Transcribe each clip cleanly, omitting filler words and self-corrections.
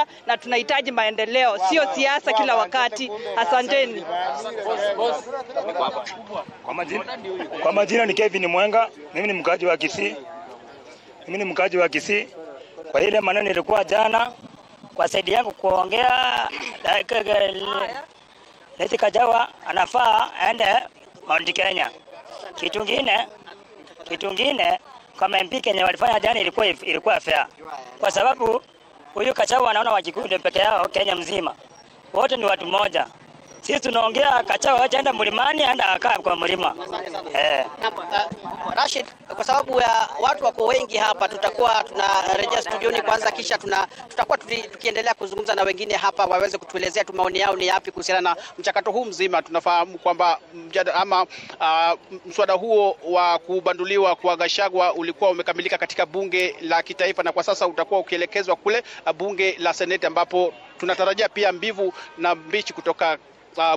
kura na tunahitaji maendeleo, sio siasa kila wakati. Asanteni. Kwa majina ni Kevin Mwenga, mimi ni mkaaji wa Kisii. Kwa ile maneno ilikuwa jana kwa saidi yangu kuongea Gachagua anafaa aende Mount Kenya. Kitu kingine kama MP Kenya walifanya jana ilikuwa fair. Kwa sababu huyu Gachagua anaona Wajikuyu peke yao Kenya mzima. Wote ni watu moja. Sisi tunaongea Gachagua aende mlimani aende akaa kwa mlima. Rashid, kwa sababu ya watu wako wengi hapa, tutakuwa tunarejea studioni kwanza, kisha tutakuwa tukiendelea kuzungumza na wengine hapa waweze kutuelezea tu maoni yao ni yapi kuhusiana na mchakato huu mzima. Tunafahamu kwamba mswada huo wa kubanduliwa kwa Gachagua ulikuwa umekamilika katika bunge la kitaifa, na kwa sasa utakuwa ukielekezwa kule bunge la Seneti, ambapo tunatarajia pia mbivu na mbichi kutoka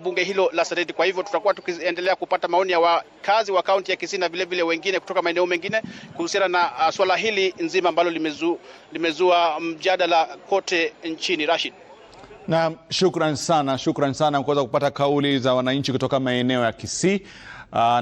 bunge hilo la Seneti. Kwa hivyo tutakuwa tukiendelea kupata maoni ya wakazi wa kaunti ya Kisii na vile vile wengine kutoka maeneo mengine kuhusiana na swala hili nzima ambalo limezua mjadala kote nchini. Rashid. Na shukran sana kuweza kupata kauli za wananchi kutoka maeneo ya Kisii.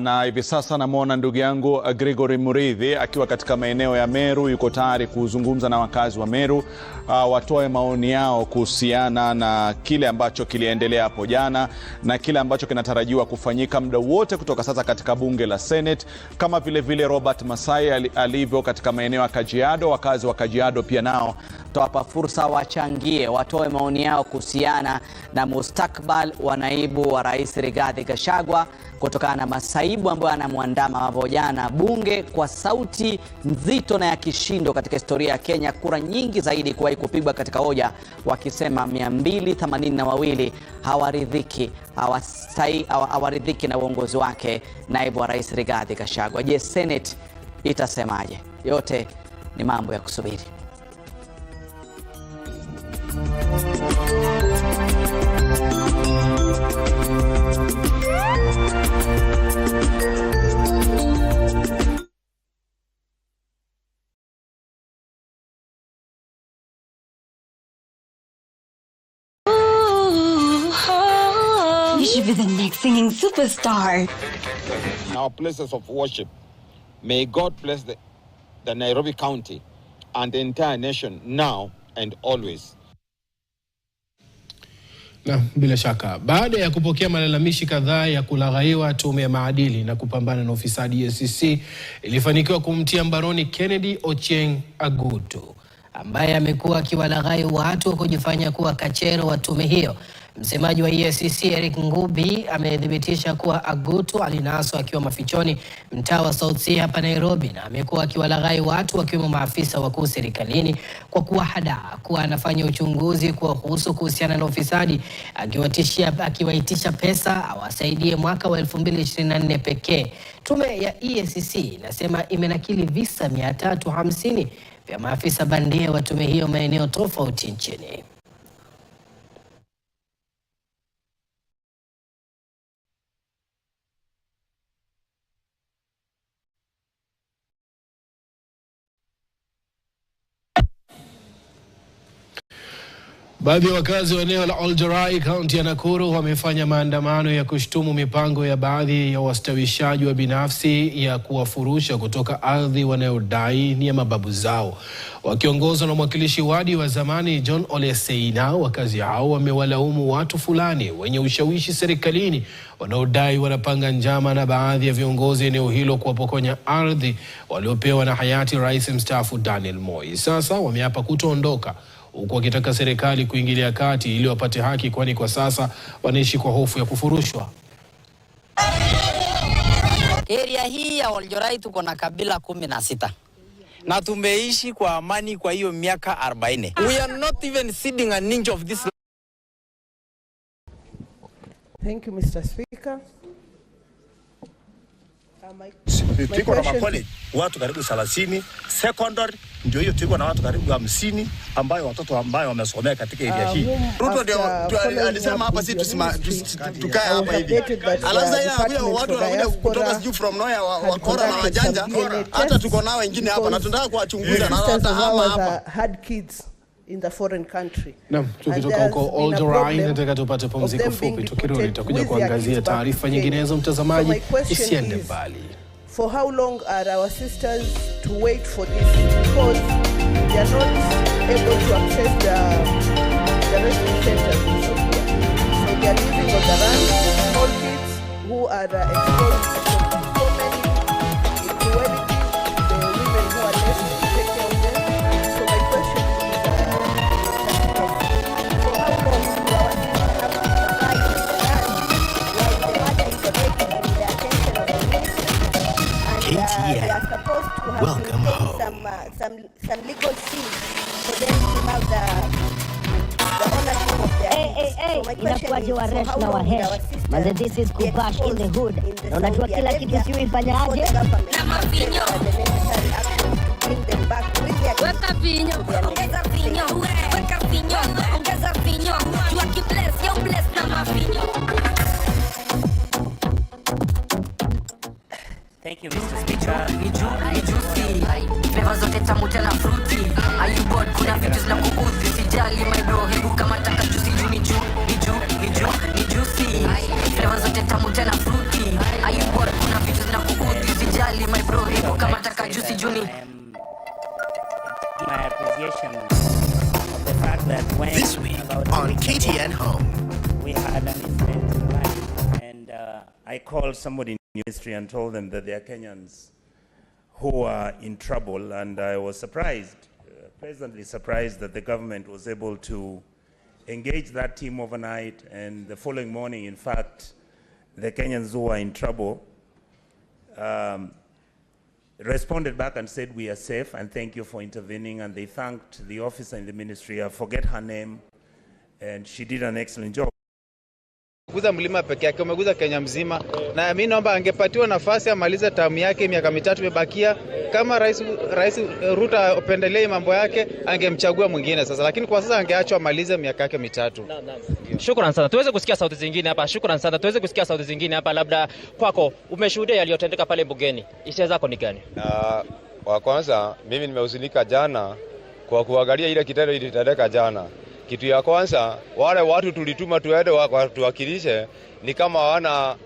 Na hivi sasa namuona ndugu yangu Gregory Muridhi akiwa katika maeneo ya Meru, yuko tayari kuzungumza na wakazi wa Meru watoe maoni yao kuhusiana na kile ambacho kiliendelea hapo jana na kile ambacho kinatarajiwa kufanyika muda wote kutoka sasa katika bunge la Senate, kama vile vile Robert Masai alivyo katika maeneo ya Kajiado. Wakazi wa Kajiado pia nao tutawapa fursa wachangie, watoe maoni yao kuhusiana na mustakbal wa naibu wa rais Rigathi Gachagua kutokana na masaibu ambayo anamwandama hapo jana bunge kwa sauti nzito na ya kishindo katika historia ya Kenya, kura nyingi zaidi kuwahi kupigwa katika hoja, wakisema 282 hawaridhiki na uongozi wake naibu wa rais Rigathi Gachagua. Je, Senate itasemaje? Yote ni mambo ya kusubiri. You should be the next singing superstar. Our places of worship. May God bless the Nairobi County and the entire nation now and always. Na bila shaka, baada ya kupokea malalamishi kadhaa ya kulaghaiwa, tume ya maadili na kupambana na ufisadi EACC ilifanikiwa kumtia mbaroni Kennedy Ochieng Agutu, ambaye amekuwa akiwalaghai watu wa kujifanya kuwa kachero wa tume hiyo. Msemaji wa EACC Eric Ngubi amedhibitisha kuwa Agutu alinaswa akiwa mafichoni mtaa wa South C hapa Nairobi, na amekuwa akiwalaghai watu wakiwemo maafisa wakuu serikalini kwa kuwahadaa kuwa anafanya uchunguzi kuhusu kuhusiana na ufisadi, akiwaitisha pesa awasaidie mwaka wa 2024 pekee. Tume ya EACC inasema imenakili visa 350 vya maafisa bandia wa tume hiyo maeneo tofauti nchini. Baadhi ya wakazi wa eneo la Oljerai, kaunti ya Nakuru, wamefanya maandamano ya kushtumu mipango ya baadhi ya wastawishaji wa binafsi ya kuwafurusha kutoka ardhi wanayodai ni ya mababu zao. Wakiongozwa na mwakilishi wadi wa zamani John Ole Seina, wakazi hao wamewalaumu watu fulani wenye ushawishi serikalini wanaodai wanapanga njama na baadhi ya viongozi eneo hilo kuwapokonya ardhi waliopewa na hayati rais mstaafu Daniel Moi. Sasa wameapa kutoondoka, huku wakitaka serikali kuingilia kati ili wapate haki, kwani kwa sasa wanaishi kwa hofu ya kufurushwa. Area hii ya Oljerai tuko na kabila 16. Na tumeishi kwa amani kwa hiyo miaka 40. We are not even ceding an inch of this. Thank you, Mr. Speaker. Tuko na college watu karibu 30, secondary ndio hiyo tuko na watu karibu 50 ambayo watoto ambao wamesomea katika area hii. Ruto ndio alisema hapa sisi tukae hapa hivi. Alaza watu wanakuja kutoka siju from nowhere wakora na wajanja, hata tuko nao wengine hapa na tunataka kuwachunguza na hata hapa. Had kids in the foreign country. Naam, tukitoka huko Oldorai nataka tupate pumziko fupi, tukirudi tutakuja kuangazia taarifa nyinginezo. Mtazamaji, isiende mbali. For how long are our sisters to wait for this? Because they are not able to access the rescue centers in Sophia. So they are living on the run, small kids who are exposed to so many inequalities, the women who are left to take care of them. So my question is, for how long do our sisters have to survive in the run while the mother is already in the attention of the ministry? They are supposed to have Welcome home. some legal things for them to have the ownership of their needs. So my question is, for how long will our sisters be exposed in the hood? Unajua kila kitu sio ifanyaje? Na mavinyo. The necessary action to bring them back with their weka vinyo, ongeza vinyo, weka vinyo, ongeza vinyo. You are blessed, you blessed na mavinyo. Thank you, Mr. Speaker. Flavor zote tamu tena fruity. Are you bored? Kuna vitu zina kuudhi. Sijali my bro, hebu kama taka juicy ni juicy. Flavor zote tamu tena fruity. Are you bored? Kuna vitu zina kuudhi. Sijali my bro, hebu kama taka juicy juni. My appreciation of the fact that when this week on KTN Home we had an incident in life, and I called somebody in the ministry and told them that they are Kenyans who are in trouble, and I was surprised, pleasantly surprised, that the government was able to engage that team overnight, and the following morning, in fact, the Kenyans who are in trouble responded back and said, we are safe, and thank you for intervening, and they thanked the officer in the ministry. I forget her name, and she did an excellent job. Kuguza mlima peke yake, umeguza Kenya mzima, na mimi naomba angepatiwa nafasi amalize tamu yake, miaka mitatu imebakia. Kama rais Ruto apendelee mambo yake, angemchagua mwingine sasa, lakini kwa sasa angeachwa amalize miaka yake mitatu. Shukrani sana. Tuweze kusikia sauti zingine hapa. Shukrani sana. Tuweze kusikia sauti zingine hapa, labda kwako umeshuhudia yaliyotendeka pale Mbugeni. Hisia zako ni gani? Wa kwanza mimi nimehuzunika jana kwa kuangalia ile kitendo ilitendeka jana. Kitu ya kwanza, wale watu tulituma tuende watuwakilishe ni kama hawana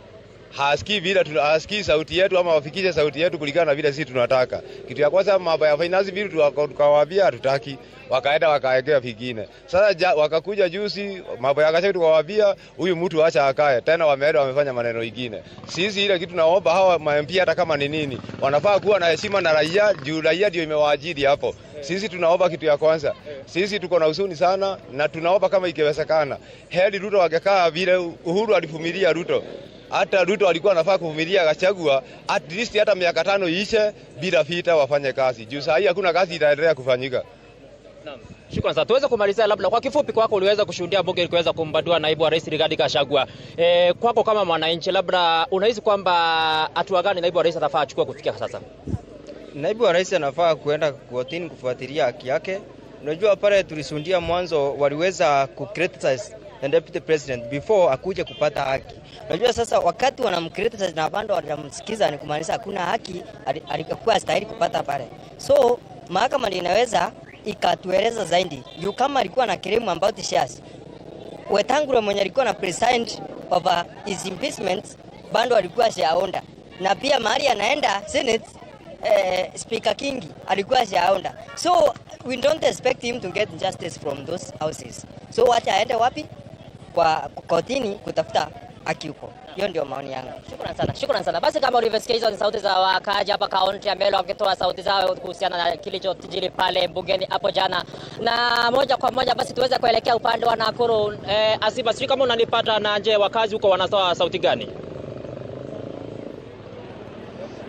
hasikii vile hasikii sauti yetu, ama wafikishe sauti yetu kulingana na vile sisi tunataka. Kitu ya kwanza, mambo ya finance bill tukawaambia hatutaki, wakaenda wakaegea vingine. Sasa wakakuja juzi mambo ya Gachagua tukawaambia huyu mtu acha akae, tena wameenda wamefanya maneno mengine. Sisi ile kitu naomba hawa MP hata kama ni nini, wanafaa kuwa na heshima na raia, juu raia ndio imewaajiri hapo. Sisi tunaomba kitu ya kwanza, sisi tuko na huzuni sana, na tunaomba kama ikiwezekana heri Ruto wangekaa vile Uhuru alivumilia Ruto. Hata Ruto alikuwa anafaa kuvumilia Gachagua at least hata miaka 5 iishe bila vita, wafanye kazi. Juu sasa hakuna kazi itaendelea kufanyika. Naam. Shukrani sana. Tuweze kumalizia labda kwa kifupi, kwako uliweza kushuhudia bunge likiweza kumbadua naibu wa rais Rigathi Gachagua. Kwako kama mwananchi, labda unahisi kwamba hatua gani naibu wa rais atafaa achukue kufikia sasa? Naibu wa rais anafaa kuenda kotini kufuatilia haki yake. Unajua pale tulisundia mwanzo waliweza ku-criticize the deputy president before akuje kupata haki. Unajua sasa wakati wanamcriticize na bando wanamsikiza, ni kumaanisha hakuna haki alikuwa stahili kupata pale. So mahakama inaweza ikatueleza zaidi. Yu kama alikuwa na claim about shares, Wetangula mwenye alikuwa na present over his impeachment bando alikuwa shareholder, na pia mahali anaenda Senate Speaker Kingi alikuwa shareholder. So we don't expect him to get justice from those houses. So wacha aende wapi? Kwa kotini kutafuta haki huko. Hiyo ndio maoni yangu. Shukrani sana. Shukrani sana. Basi kama ulivyosikia, hizo ni sauti za wakaaji hapa kaunti ya Meru wakitoa sauti zao kuhusiana na kilichotijiri pale Mbugeni hapo jana. Na moja kwa moja basi tuweze kuelekea upande wa Nakuru. Asiba, sijui kama unanipata, na je, wakazi huko wanatoa sauti gani?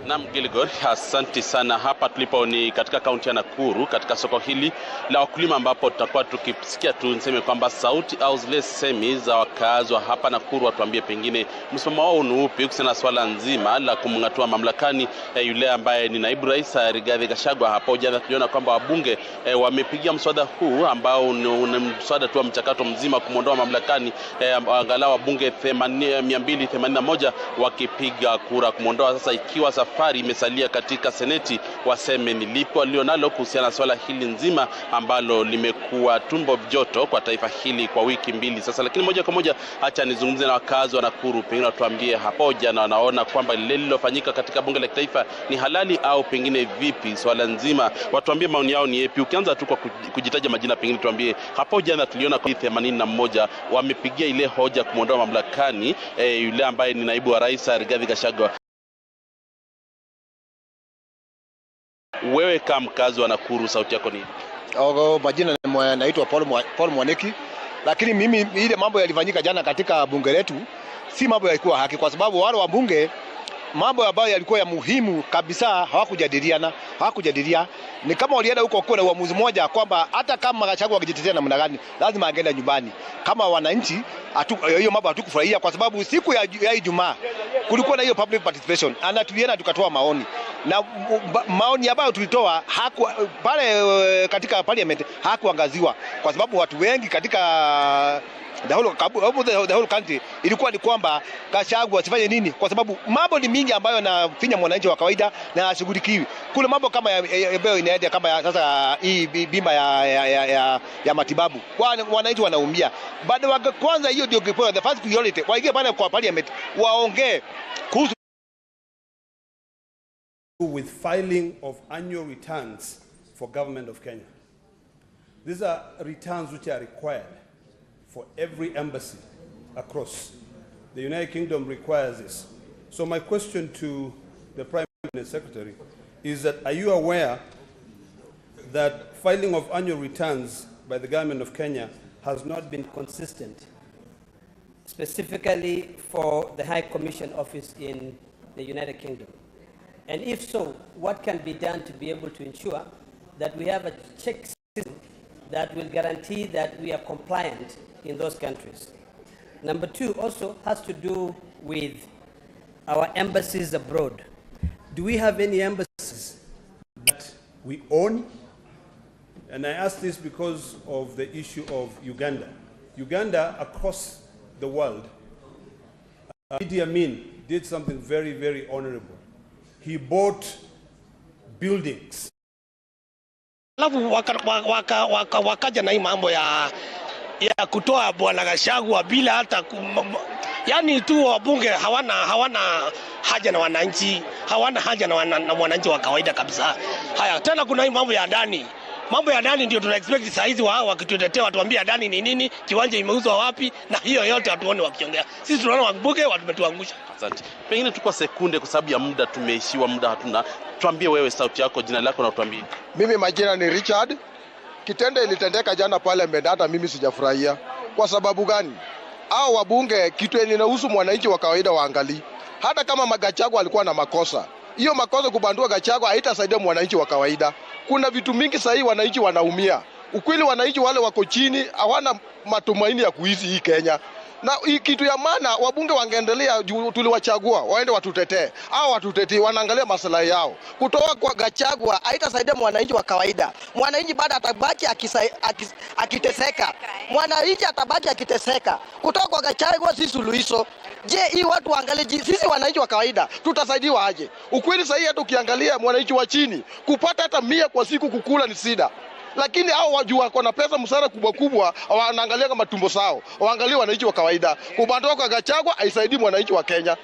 Naam, Gilgor, asante sana. Hapa tulipo ni katika kaunti ya Nakuru, katika soko hili la wakulima, ambapo tutakuwa tukisikia tu niseme kwamba sauti au zile semi za wakazi wa hapa Nakuru watuambie pengine msimamo wao ni upi kuhusiana swala nzima la kumngatua mamlakani yule ambaye ni naibu rais Rigathi Gachagua. Hapo jana tuliona kwamba wabunge wamepigia mswada huu ambao ni mswada tu wa mchakato mzima kumondoa mamlakani, angalau wabunge 281 wakipiga kura kumondoa. Sasa ikiwa safari imesalia katika seneti waseme ni lipo walionalo kuhusiana na swala hili nzima ambalo limekuwa tumbo joto kwa taifa hili kwa wiki mbili sasa. Lakini moja kwa moja acha nizungumze na wakazi wa Nakuru, pengine watuambie hapo jana wanaona kwamba lile lilofanyika katika bunge la kitaifa ni halali au pengine vipi swala nzima. Watuambie maoni yao ni yapi. Ukianza tu kwa kujitaja majina, pengine tuambie hapo jana tuliona kwa 81 wamepigia ile hoja kumuondoa mamlakani yule ambaye ni naibu wa rais Rigathi Gachagua. Wewe kama mkazi wa Nakuru, sauti yako ni? Majina naitwa Paul Mwaneki. Lakini mimi ile mambo yalifanyika jana katika bunge letu si mambo yalikuwa haki, kwa sababu wale wa bunge mambo ambayo yalikuwa ya muhimu kabisa hawakujadilia. Ni kama walienda huko kwa uamuzi mmoja kwamba hata kama Gachagua akijitetea namna gani lazima angeenda nyumbani. Kama wananchi hiyo mambo hatukufurahia, kwa sababu siku ya Ijumaa kulikuwa na hiyo public participation na tulienda tukatoa maoni, na maoni ambayo tulitoa pale katika parliament hakuangaziwa, kwa sababu watu wengi katika the whole country ilikuwa ni kwamba Gachagua asifanye nini, kwa sababu mambo ni mingi ambayo nafinya mwananchi wa kawaida na ashughulikiwi. Kuna mambo kama ambayo inaenda kama sasa hii bima ya matibabu, wananchi wanaumia. Baada kwanza hiyo ndio the first priority, waingie pale kwa parliament waongee kuhusu with filing of annual returns for government of Kenya. These are returns which are required for every embassy across. The United Kingdom requires this. So my question to the Prime Minister Secretary is that, are you aware that filing of annual returns by the government of Kenya has not been consistent, specifically for the High Commission office in the United Kingdom? And if so, what can be done to be able to ensure that we have a check system that will guarantee that we are compliant in those countries? Number two also has to do with our embassies abroad. Do we have any embassies that we own? And I ask this because of the issue of Uganda. Uganda, across the world, Idi Amin did something very, very honorable. He bought buildings. Alafu wakaja na hii mambo ya kutoa bwana Gachagua bila hata yani tu wabunge hawana haja na wananchi, hawana haja na mwananchi wa kawaida kabisa. Haya, tena kuna hii mambo ya ndani. Mambo ya ndani ndio tuna expect saa hizi wao wakitutetea watuambia ndani ni nini, kiwanja imeuzwa wapi, na hiyo yote hatuone wakiongea. Sisi tunaona wabunge wametuangusha. Asante. Pengine tu kwa sekunde, kwa sababu ya muda tumeishiwa, muda hatuna. Tuambie wewe sauti yako, jina lako na utuambie. Mimi majina ni Richard. Kitendo ilitendeka jana parliament, hata mimi sijafurahia. Kwa sababu gani? Hao wabunge kitu inahusu mwananchi wa kawaida waangalie. Hata kama Gachagua alikuwa na makosa, hiyo makosa kubandua Gachagua haitasaidia mwananchi wa kawaida. Kuna vitu mingi sahi wananchi wanaumia. Ukweli wananchi wale wako chini hawana matumaini ya kuishi hii Kenya. Na hii kitu ya maana wabunge wangeendelea, tuliwachagua waende watutetee. Hao watutetee wanaangalia maslahi yao. Kutoa kwa Gachagua haitasaidia mwananchi wa kawaida. Mwananchi bado atabaki akiteseka. Mwananchi atabaki akiteseka. Kutoa kwa Gachagua si suluhisho. Je, hii watu waangalie sisi wananchi wa kawaida tutasaidiwa aje? Ukweli sahihi hata ukiangalia mwananchi wa chini kupata hata 100 kwa siku kukula ni shida. Lakini hao wajua kwa na pesa msara kubwa wanaangalia kama tumbo sao. Waangalie wananchi wa kawaida. Kubandua kwa Gachagua haisaidii mwananchi wa Kenya.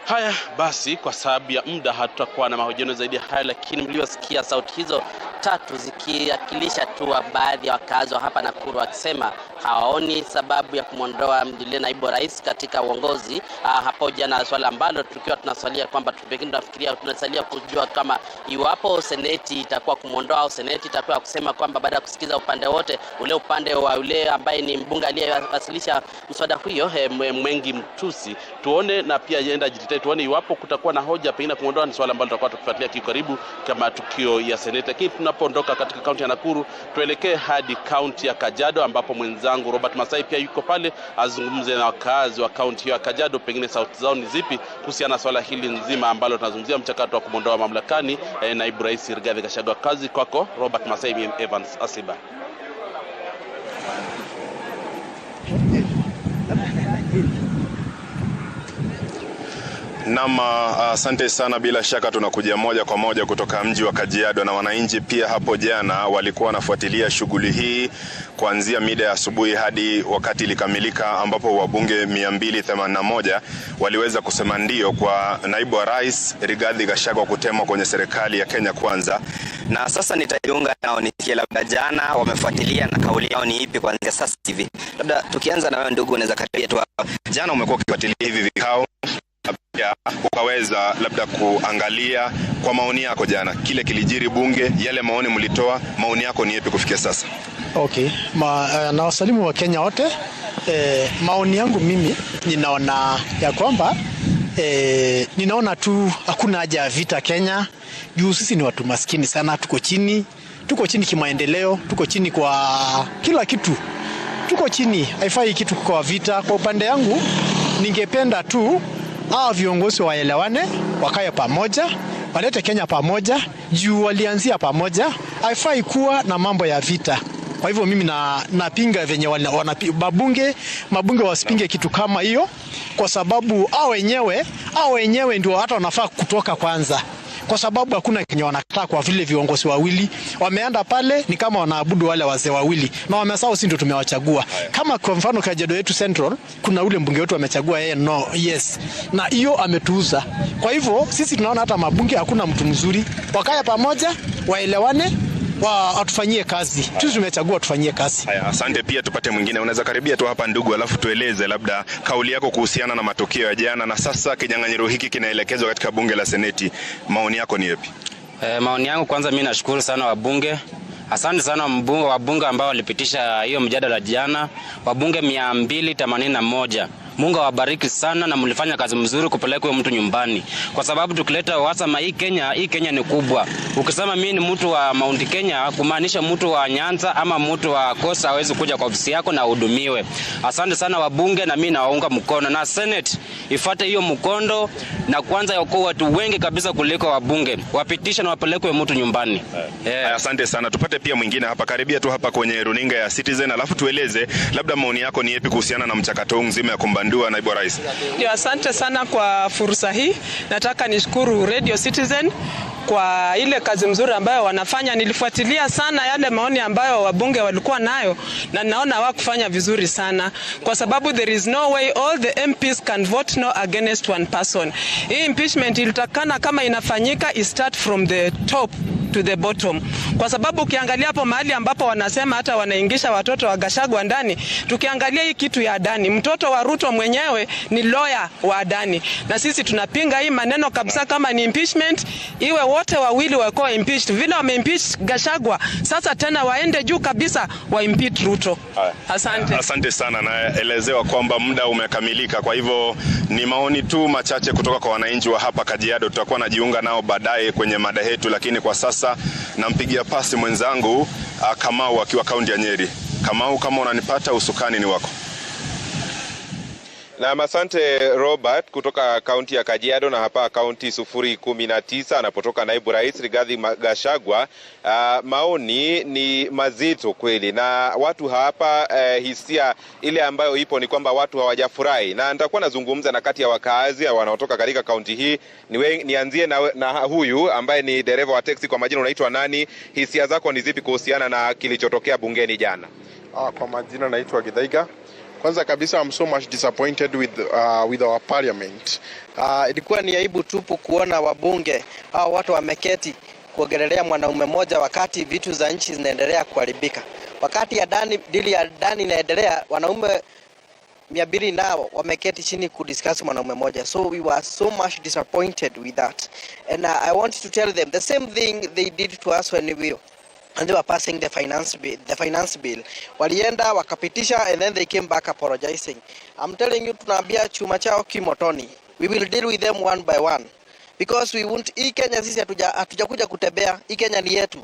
Haya basi, kwa sababu ya muda hatutakuwa na mahojiano zaidi haya, lakini mliosikia sauti hizo tatu zikiwakilisha tu baadhi ya wakazi wa hapa Nakuru wakisema hawaoni sababu ya kumwondoa mdilie naibu rais katika uongozi hapo jana, swala ambalo tukiwa tunaswalia kwamba pekee tunafikiria tunasalia kujua kama iwapo seneti itakuwa kumwondoa au seneti itakuwa kusema kwamba baada ya kusikiza upande wote, ule upande wa ule ambaye ni mbunge aliyewasilisha mswada huyo Mwengi Mtusi, tuone na pia yenda jitete tuone iwapo kutakuwa na hoja pengine kumwondoa. Ni swala ambalo tutakuwa tukifuatilia kikaribu kama tukio ya seneti. Lakini tunapoondoka katika kaunti ya Nakuru, tuelekee hadi kaunti ya Kajiado ambapo mwenzangu Robert Masai pia yuko pale azungumze na wakazi wa kaunti ya Kajiado, pengine sauti zao ni zipi kuhusiana na swala hili nzima ambalo tunazungumzia, mchakato wa kumwondoa mamlakani naibu rais Rigathi Gachagua. Kazi kwako Robert Masai. Evans Asiba. Naam, asante sana. Bila shaka tunakuja moja kwa moja kutoka mji wa Kajiado, na wananchi pia hapo jana walikuwa wanafuatilia shughuli hii kuanzia mida ya asubuhi hadi wakati ilikamilika, ambapo wabunge 281 waliweza kusema ndio kwa naibu wa rais Rigathi Gachagua kutemwa kwenye serikali ya Kenya Kwanza. Na sasa nitajiunga nao nisikie labda jana wamefuatilia na kauli yao ni ipi kuanzia sasa hivi. Labda tukianza na wewe ndugu, unaweza karibia tu hapa. Jana umekuwa ukifuatilia hivi vikao, ukaweza labda kuangalia kwa maoni yako jana kile kilijiri bunge, yale maoni mlitoa, maoni yako ni yapi kufikia sasa? Okay, na wasalimu wa Kenya wote. Maoni yangu mimi ninaona ya kwamba ninaona tu hakuna haja ya vita Kenya. Juu sisi ni watu maskini sana, tuko chini kimaendeleo, tuko chini kwa kila kitu. Tuko chini, haifai kitu kwa vita. Kwa upande yangu ningependa tu hawa viongozi waelewane, wakae pamoja, walete Kenya pamoja, juu walianzia pamoja. Haifai kuwa na mambo ya vita. Kwa hivyo mimi napinga venye mabunge wasipinge kitu kama hiyo, kwa sababu hao wenyewe ndio hata wanafaa kutoka kwanza. Kwa sababu hakuna Kenya wanakataa, kwa vile viongozi wawili wameenda pale ni kama wanaabudu wale wazee wawili, na wamesahau sisi ndio tumewachagua. Kama kwa mfano Kajiado yetu Central kuna ule mbunge wetu amechagua yeye yes, na hiyo ametuuza. Kwa hivyo sisi tunaona hata mabunge hakuna mtu mzuri, wakae pamoja, waelewane, atufanyie kazi. Sisi tumechagua tufanyie kazi. Haya, asante. Pia tupate mwingine, unaweza karibia tu hapa ndugu, alafu tueleze labda kauli yako kuhusiana na matokeo ya jana na sasa kinyang'anyiro hiki kinaelekezwa katika bunge la Seneti. Maoni yako ni yapi? Maoni yangu, kwanza mimi nashukuru sana wabunge. Asante sana wabunge ambao walipitisha hiyo mjadala jana, wabunge 281. Mungu awabariki sana na mlifanya kazi mzuri kupeleka mtu nyumbani. Kwa sababu tukileta wasama hii Kenya ni kubwa. Ukisema mimi ni mtu wa Mount Kenya, kumaanisha mtu wa Nyanza ama mtu wa Kosa hawezi kuja kwa ofisi yako na hudumiwe. Asante sana wabunge, na mimi nawaunga mkono, na Senate ifuate hiyo mkondo, na kwanza yako watu wengi kabisa kuliko wabunge. Wapitisha na wapeleke mtu nyumbani. Asante sana. Tupate pia mwingine hapa, karibia tu hapa kwenye runinga ya Citizen, alafu tueleze labda maoni yako ni yapi kuhusiana na mchakato mzima ya kumbandua naibu wa rais. Ndio, asante sana kwa fursa hii. Nataka nishukuru Radio Citizen kwa ile kazi mzuri ambayo wanafanya. Nilifuatilia sana yale maoni ambayo wabunge walikuwa nayo, na naona hawakufanya vizuri sana, kwa sababu there is no way all the MPs can vote no against one person. Hii impeachment ilitakana kama inafanyika start from the top to the bottom, kwa sababu ukiangalia hapo mahali ambapo wanasema hata wanaingisha watoto wa Gachagua ndani, tukiangalia hii kitu ya Adani, mtoto wa Ruto mwenyewe ni lawyer wa Adani, na sisi tunapinga hii maneno kabisa. Kama ni impeachment, iwe wote wawili wako impeached, vile wameimpeach Gachagua, sasa tena waende juu kabisa wa impeach Ruto. Asante. Asante sana. Naelezewa kwamba muda umekamilika, kwa hivyo ni maoni tu machache kutoka kwa wananchi wa hapa Kajiado. Tutakuwa najiunga nao baadaye kwenye mada yetu, lakini kwa sasa nampigia pasi mwenzangu Kamau akiwa kaunti ya Nyeri. Kamau, kama unanipata, usukani ni wako. Na asante Robert kutoka kaunti ya Kajiado, na hapa kaunti 019 anapotoka naibu rais Rigathi Gachagua. Maoni ni mazito kweli, na watu hapa hisia ile ambayo ipo ni kwamba watu hawajafurahi, na nitakuwa nazungumza na kati ya wakaazi wanaotoka katika kaunti hii. Nianzie na huyu ambaye ni dereva wa taxi. Kwa majina unaitwa nani? Hisia zako ni zipi kuhusiana na kilichotokea bungeni jana? Kwa majina naitwa Githaiga. Kwanza kabisa, I'm so much disappointed with our parliament. Ilikuwa ni aibu tupu kuona wabunge hao watu wameketi kuongelea mwanaume mmoja wakati vitu za nchi zinaendelea kuharibika. Wakati dili ya Adani inaendelea, wanaume 200 nao wameketi chini kudiscuss mwanaume mmoja. So we were so much disappointed with that. And I want to tell them the same thing they did to us when and they were passing the finance bill. Walienda wakapitisha, and then they came back apologizing. I'm telling you, tunaambia chuma chao kimotoni. We will deal with them one by one, because we won't. Hii Kenya sisi hatujakuja kutembea. Hii Kenya ni yetu,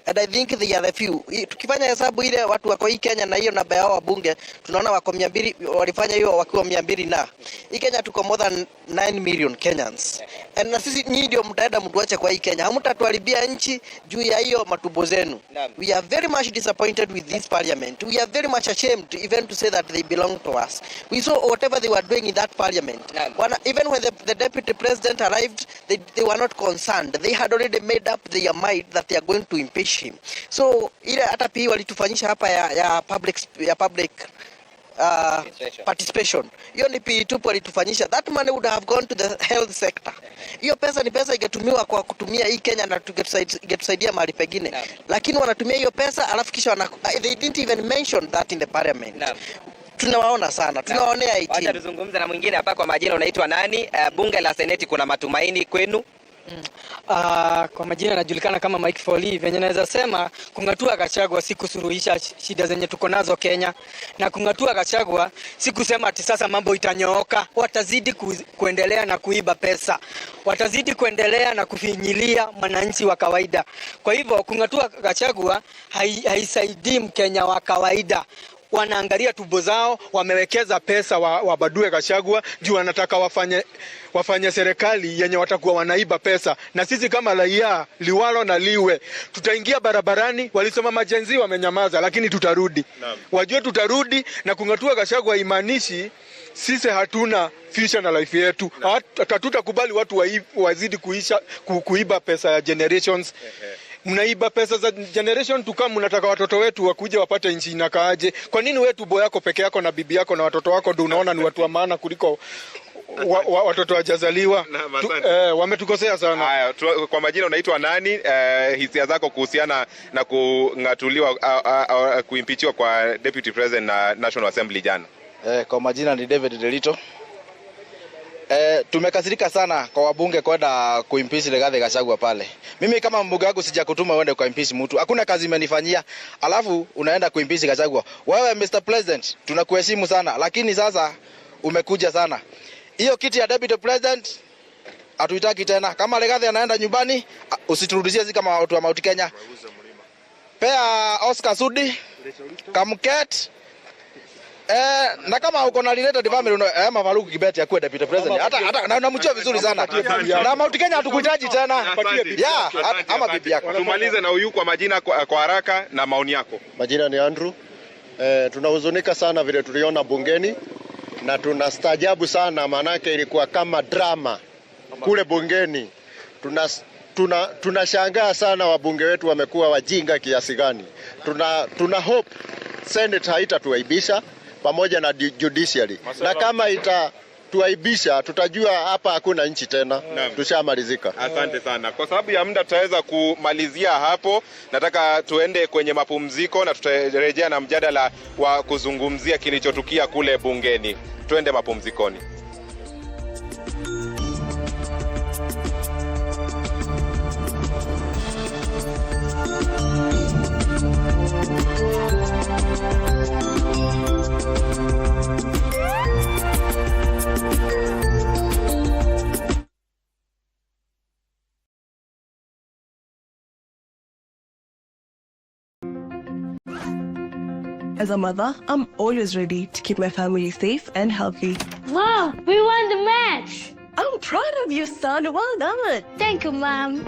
and I think they are the few. Tukifanya hesabu ile watu wako hii Kenya na hiyo namba yao wabunge, tunaona wako 200, walifanya hiyo wakiwa 200 na hii Kenya tuko more than 9 million Kenyans. And na sisi nyinyi ndio mtaenda mtuache kwa hii Kenya. Hamtatuharibia nchi juu ya hiyo matumbo zenu. We are very much disappointed with this parliament. We are very much ashamed even to say that they belong to us. We saw whatever they were doing in that parliament. Even when the deputy president arrived, they were not concerned. They had already made up their mind that they are going to impeach him. So ile hata pia walitufanyisha hapa ya public participation. Hiyo ni P2 walitufanyisha. That money would have gone to the health sector. Hiyo pesa ni pesa ingetumiwa kwa kutumia hii Kenya na tungetusaidia mahali pengine. Lakini wanatumia hiyo pesa alafu kisha they didn't even mention that in the parliament. Tunawaona sana, tunawaonea 18. Wacha tuzungumze na mwingine hapa. Kwa majina unaitwa nani? Bunge la Seneti kuna matumaini kwenu? Kwa majina najulikana kama Mike Foley. Venye naweza sema kungatua Gachagua si kusuluhisha shida zenye tuko nazo Kenya, na kungatua Gachagua si kusema ati sasa mambo itanyooka. Watazidi kuendelea na kuiba pesa, watazidi kuendelea na kufinyilia mwananchi wa kawaida. Kwa hivyo kungatua Gachagua haisaidii Mkenya wa kawaida. Wanaangalia tubo zao, wamewekeza pesa wabadue Gachagua juu wanataka wafanye serikali yenye watakuwa wanaiba pesa. Na sisi kama raia liwalo na liwe tutaingia barabarani. Walisema majenzi wamenyamaza, lakini tutarudi. Wajue tutarudi. Na kungatua Gachagua imanishi sisi hatuna future na life yetu. Hatutakubali watu wazidi kuiba pesa ya generations. Mnaiba pesa za generation to come. Mnataka watoto wetu wakuje wapate nchi inakaaje? Kwa nini wewe tubo yako peke yako na bibi yako na watoto wako ndio unaona ni watu wa maana kuliko watoto wajazaliwa? Wametukosea sana. Haya, kwa majina unaitwa nani? Hisia zako kuhusiana na kungatuliwa kuimpeachwa kwa deputy president na National Assembly jana? Kwa majina ni David Delito. Tumekasirika sana kwa wabunge kwenda kuimpeach Rigathi Gachagua pale. Mimi kama mbunge wangu sijakutuma uende kuimpeach mtu. Hakuna kazi imenifanyia. Alafu unaenda kuimpeach Gachagua. Wewe Mr. President, tunakuheshimu sana, lakini sasa umekuja sana. Hiyo kiti ya deputy president hatuitaki tena. Kama Rigathi anaenda nyumbani, usiturudishie sisi kama watu wa Mount Kenya. Pea Oscar Sudi, Kamket, na kama uko na related family Mafaruku Kibet ya kuwa deputy president. Hata na unamjua vizuri sana. Na Mount Kenya hatukuhitaji tena. Ama bibi yako. Tumalize na huyu kwa majina kwa haraka na maoni yako. Majina ni Andrew. Tunahuzunika sana vile tuliona bungeni na tunastaajabu sana, manake ilikuwa kama drama kule bungeni. Tunashangaa sana wabunge wetu wamekuwa wajinga kiasi gani. Tuna hope Senate haitatuaibisha pamoja na judiciary. Na kama itatuaibisha tutajua hapa hakuna nchi tena. Tushamalizika. Asante sana. Kwa sababu ya muda tutaweza kumalizia hapo. Nataka tuende kwenye mapumziko na tutarejea na mjadala wa kuzungumzia kilichotukia kule bungeni. Tuende mapumzikoni. As a mother, I'm always ready to keep my family safe and healthy. Wow, we won the match! I'm proud of you, son. Well done. Thank you, Mom.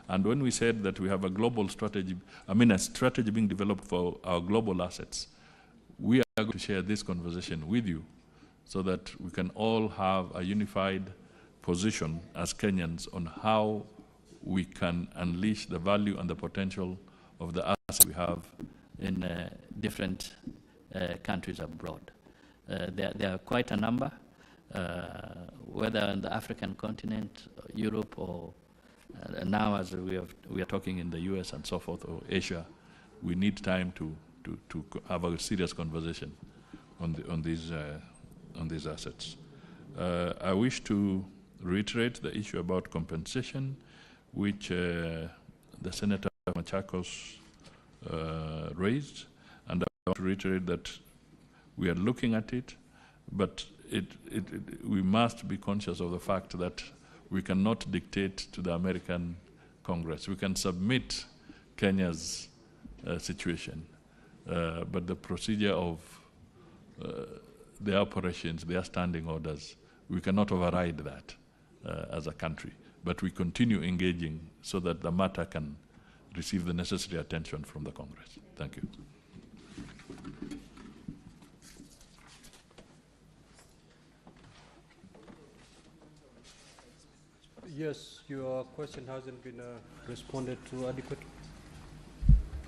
And when we said that we have a global strategy, a strategy being developed for our global assets, we are going to share this conversation with you so that we can all have a unified position as Kenyans on how we can unleash the value and the potential of the assets we have in different countries abroad. There are quite a number, whether on the African continent, Europe, or now as we are talking in the US and so forth, or Asia. We need time to have a serious conversation on these assets. I wish to reiterate the issue about compensation, which the Senator Machakos raised, and I want to reiterate that we are looking at it, but we must be conscious of the fact that we cannot dictate to the American Congress. We can submit Kenya's situation, but the procedure of their operations, their standing orders, we cannot override that as a country. But we continue engaging so that the matter can receive the necessary attention from the Congress. Thank you. Yes, your question hasn't been responded to adequately.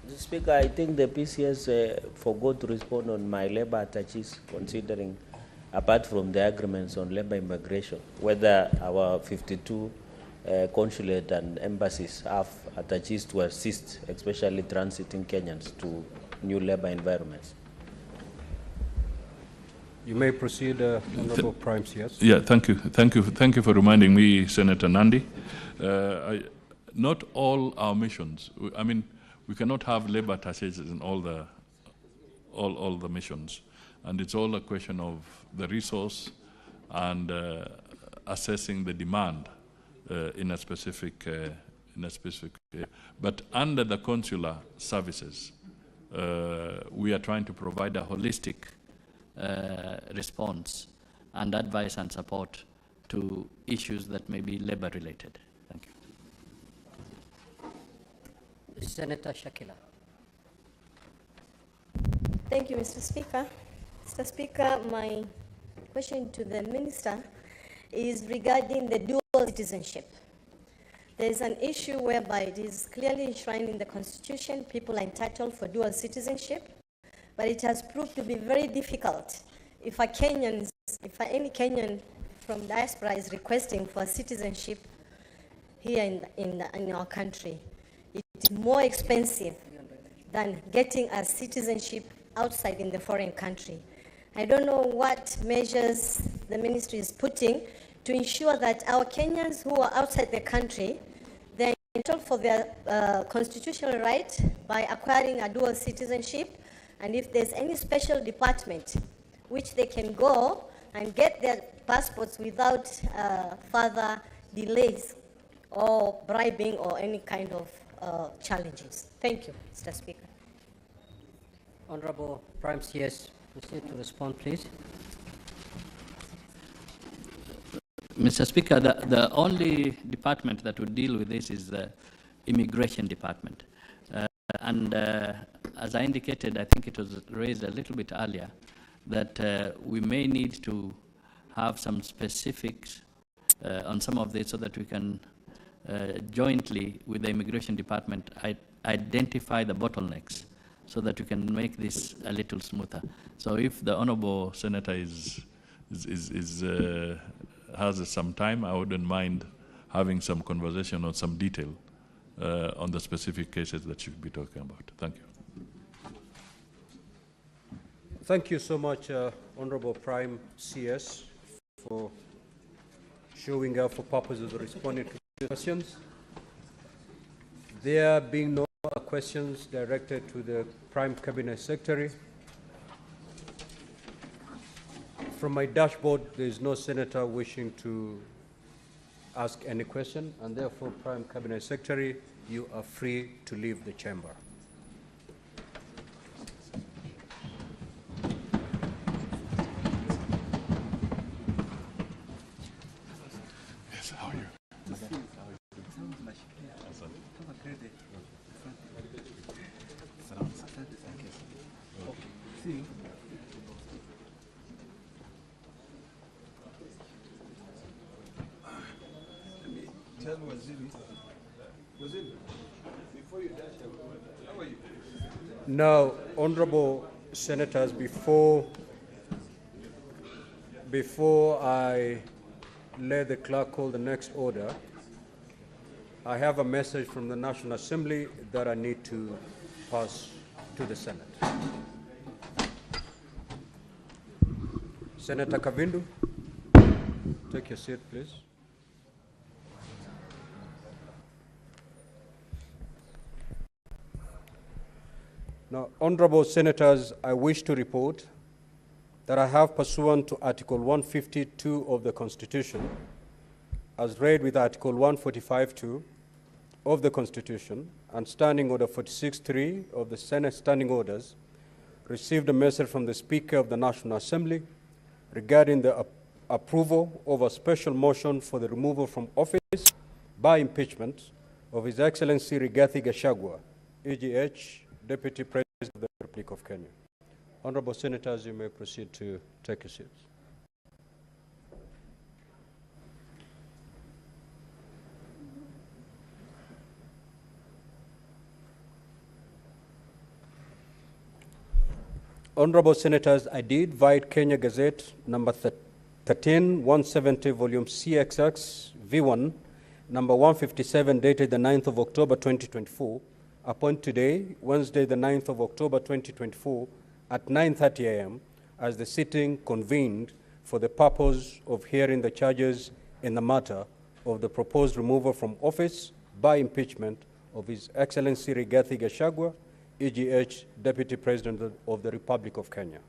Mr. Speaker, I think the PCS forgot to respond on my labor attaches, considering, apart from the agreements on labor immigration, whether our 52 consulate and embassies have attaches to assist, especially transiting Kenyans to new labor environments. You may proceed, Honorable Prime CS. Yeah, thank you. Thank you for reminding me, Senator Nandi. Not all our missions, I mean, we cannot have labor attaches in all the missions. And it's all a question of the resource and assessing the demand in a specific but under the consular services, we are trying to provide a holistic response and advice and support to issues that may be labor related. Thank you. Senator Shakila. Thank you, Mr. Speaker. Mr. Speaker, my question to the Minister is regarding the dual citizenship. There is an issue whereby it is clearly enshrined in the Constitution, people are entitled for dual citizenship, but it has proved to be very difficult if any Kenyan from diaspora is requesting for citizenship here in our country. It's more expensive than getting a citizenship outside in the foreign country. I don't know what measures the ministry is putting to ensure that our Kenyans who are outside the country, they're entitled for their constitutional right by acquiring a dual citizenship, and if there's any special department which they can go and get their passports without further delays or bribing or any kind of challenges. Thank you, Mr. Speaker. Honorable Prime CS, proceed to respond, please. Mr. Speaker, the only department that would deal with this is the Immigration Department. As I indicated, I think it was raised a little bit earlier, that we may need to have some specifics on some of this so that we can jointly with the Immigration Department identify the bottlenecks so that we can make this a little smoother. So if the Honourable Senator has some time, I wouldn't mind having some conversation on some detail on the specific cases that you'll be talking about. Thank you. Thank you so much, Honorable Prime CS, for showing up for purposes of responding to the questions. There being no other questions directed to the Prime Cabinet Secretary, from my dashboard, there is no senator wishing to ask any question, and therefore, Prime Cabinet Secretary, you are free to leave the chamber. Yes, how are you? Now, honorable senators, before I let the clerk call the next order, I have a message from the National Assembly that I need to pass to the Senate. Senator Kavindu, take your seat, please. Now, honorable senators, I wish to report that I have pursuant to Article 152 of the Constitution, as read with Article 145(2) of the Constitution and Standing Order 46(3) of the Senate Standing Orders, received a message from the Speaker of the National Assembly regarding the approval of a special motion for the removal from office by impeachment of His Excellency Rigathi Gachagua, EGH, Deputy President of the Republic of Kenya. Honorable Senators, you may proceed to take your seats. Honorable Senators, I did invite Kenya Gazette number 13, 170, volume CXX, V1, number 157, dated the 9th of October 2024, upon today, Wednesday, the 9th of October 2024, at 9:30 a.m., as the sitting convened for the purpose of hearing the charges in the matter of the proposed removal from office by impeachment of His Excellency Rigathi Gachagua, EGH, Deputy President of the Republic of Kenya.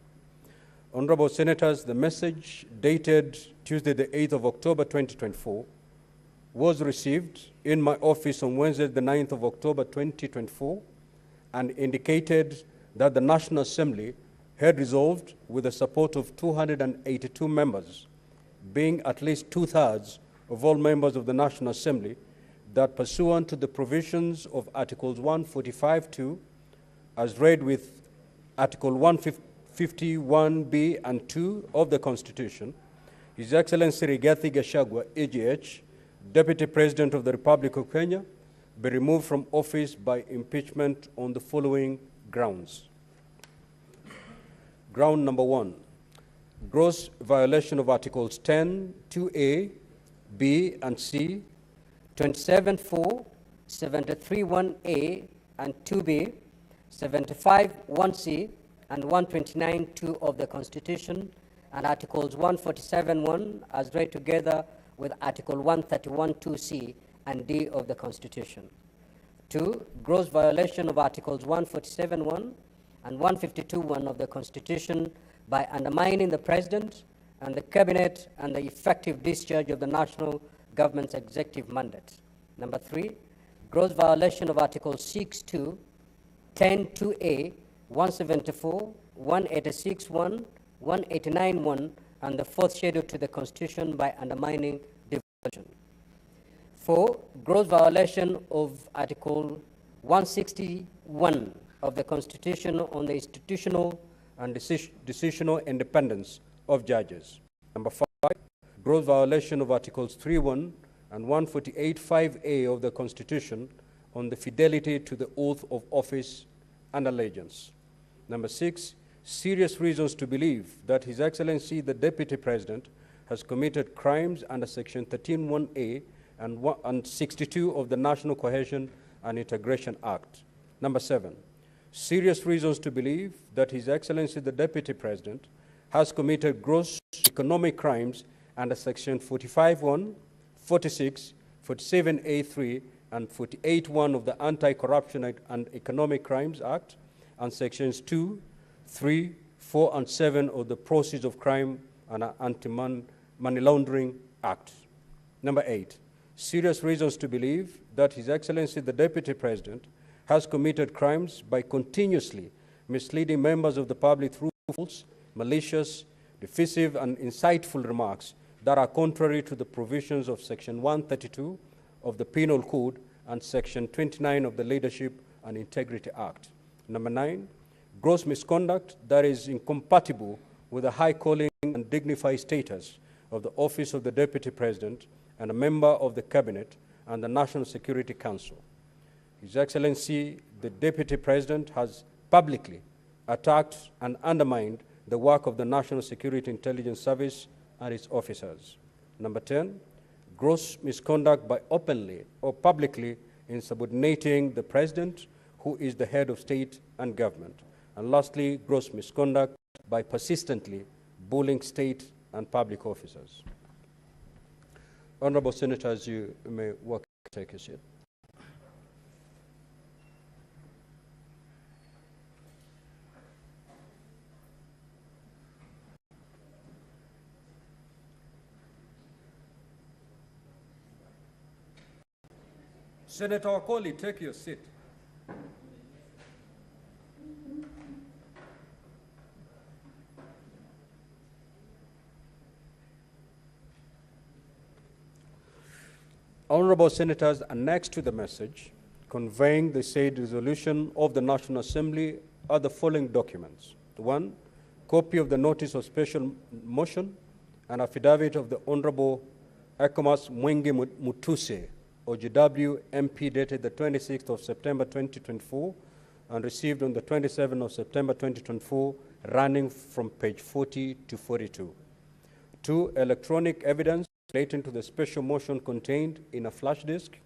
Honorable Senators, the message dated Tuesday, the 8th of October 2024, was received in my office on Wednesday, the 9th of October 2024, and indicated that the National Assembly had resolved, with the support of 282 members, being at least two-thirds of all members of the National Assembly, that pursuant to the provisions of Articles 145(2), as read with Article 151(b) and 2 of the Constitution, His Excellency Rigathi Gachagua, EGH, Deputy President of the Republic of Kenya, be removed from office by impeachment on the following grounds. Ground number 1, gross violation of Articles 10, 2A, B, and C, 27(4), 73(1)A, and 2B, 75(1)C, and 129(2) of the Constitution, and Articles 147(1) as read together with Article 131(2)C and D of the Constitution. 2, gross violation of Articles 147(1) and 152(1) of the Constitution by undermining the President and the Cabinet and the effective discharge of the national government's executive mandate. Number 3, gross violation of Articles 6(2), 10(2)A, 174, 186(1), 189(1), and the fourth schedule to the Constitution by undermining devolution. 4, gross violation of Article 161 of the Constitution on the institutional and decisional independence of judges. Number 5, gross violation of Articles 3(1) and 148(5)A of the Constitution on the fidelity to the oath of office and allegiance. Number 6, serious reasons to believe that His Excellency the Deputy President has committed crimes under Section 13(1)A and 62 of the National Cohesion and Integration Act. Number 7, serious reasons to believe that His Excellency the Deputy President has committed gross economic crimes under Section 45(1), 46, 47(a)(3), and 48(1) of the Anti-Corruption and Economic Crimes Act, and Sections 2, 3, 4, and 7 of the Proceeds of Crime and Anti-Money Laundering Act. Number 8, serious reasons to believe that His Excellency the Deputy President has committed crimes by continuously misleading members of the public through false, malicious, divisive, and insightful remarks that are contrary to the provisions of Section 132 of the Penal Code and Section 29 of the Leadership and Integrity Act. Number 9, gross misconduct that is incompatible with the high calling and dignified status of the office of the Deputy President and a member of the Cabinet and the National Security Council. His Excellency, the Deputy President, has publicly attacked and undermined the work of the National Security Intelligence Service and its officers. Number 10, gross misconduct by openly or publicly insubordinating the President, who is the head of state and government. And lastly, gross misconduct by persistently bullying state and public officers. Honorable Senators, you may take a seat. Senator Wakoli, take your seat. Honorable Senators, annexed to the message conveying the said resolution of the National Assembly are the following documents. 1. Copy of the notice of special motion and affidavit of the Honorable Ekomas Mwingi Mutuse, OGW MP, dated the 26th of September 2024 and received on the 27th of September 2024, running from page 40 to 42. 2. Electronic evidence relating to the special motion contained in a flash disk.